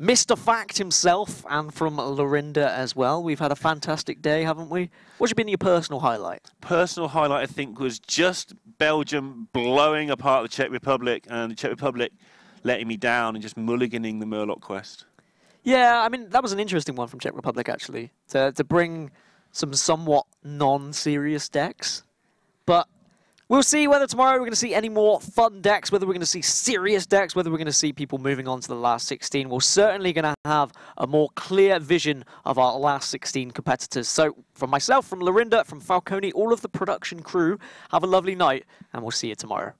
Mr. Fact himself and from Lorinda as well, we've had a fantastic day, haven't we? What's been your personal highlight? Personal highlight, I think, was just Belgium blowing apart the Czech Republic and the Czech Republic letting me down and just mulliganing the Murloc quest. Yeah, I mean, that was an interesting one from Czech Republic, actually, to bring some somewhat non-serious decks. But we'll see whether tomorrow we're going to see any more fun decks, whether we're going to see serious decks, whether we're going to see people moving on to the last 16. We're certainly going to have a more clear vision of our last 16 competitors. So from myself, from Lorinda, from Falcone, all of the production crew, have a lovely night, and we'll see you tomorrow.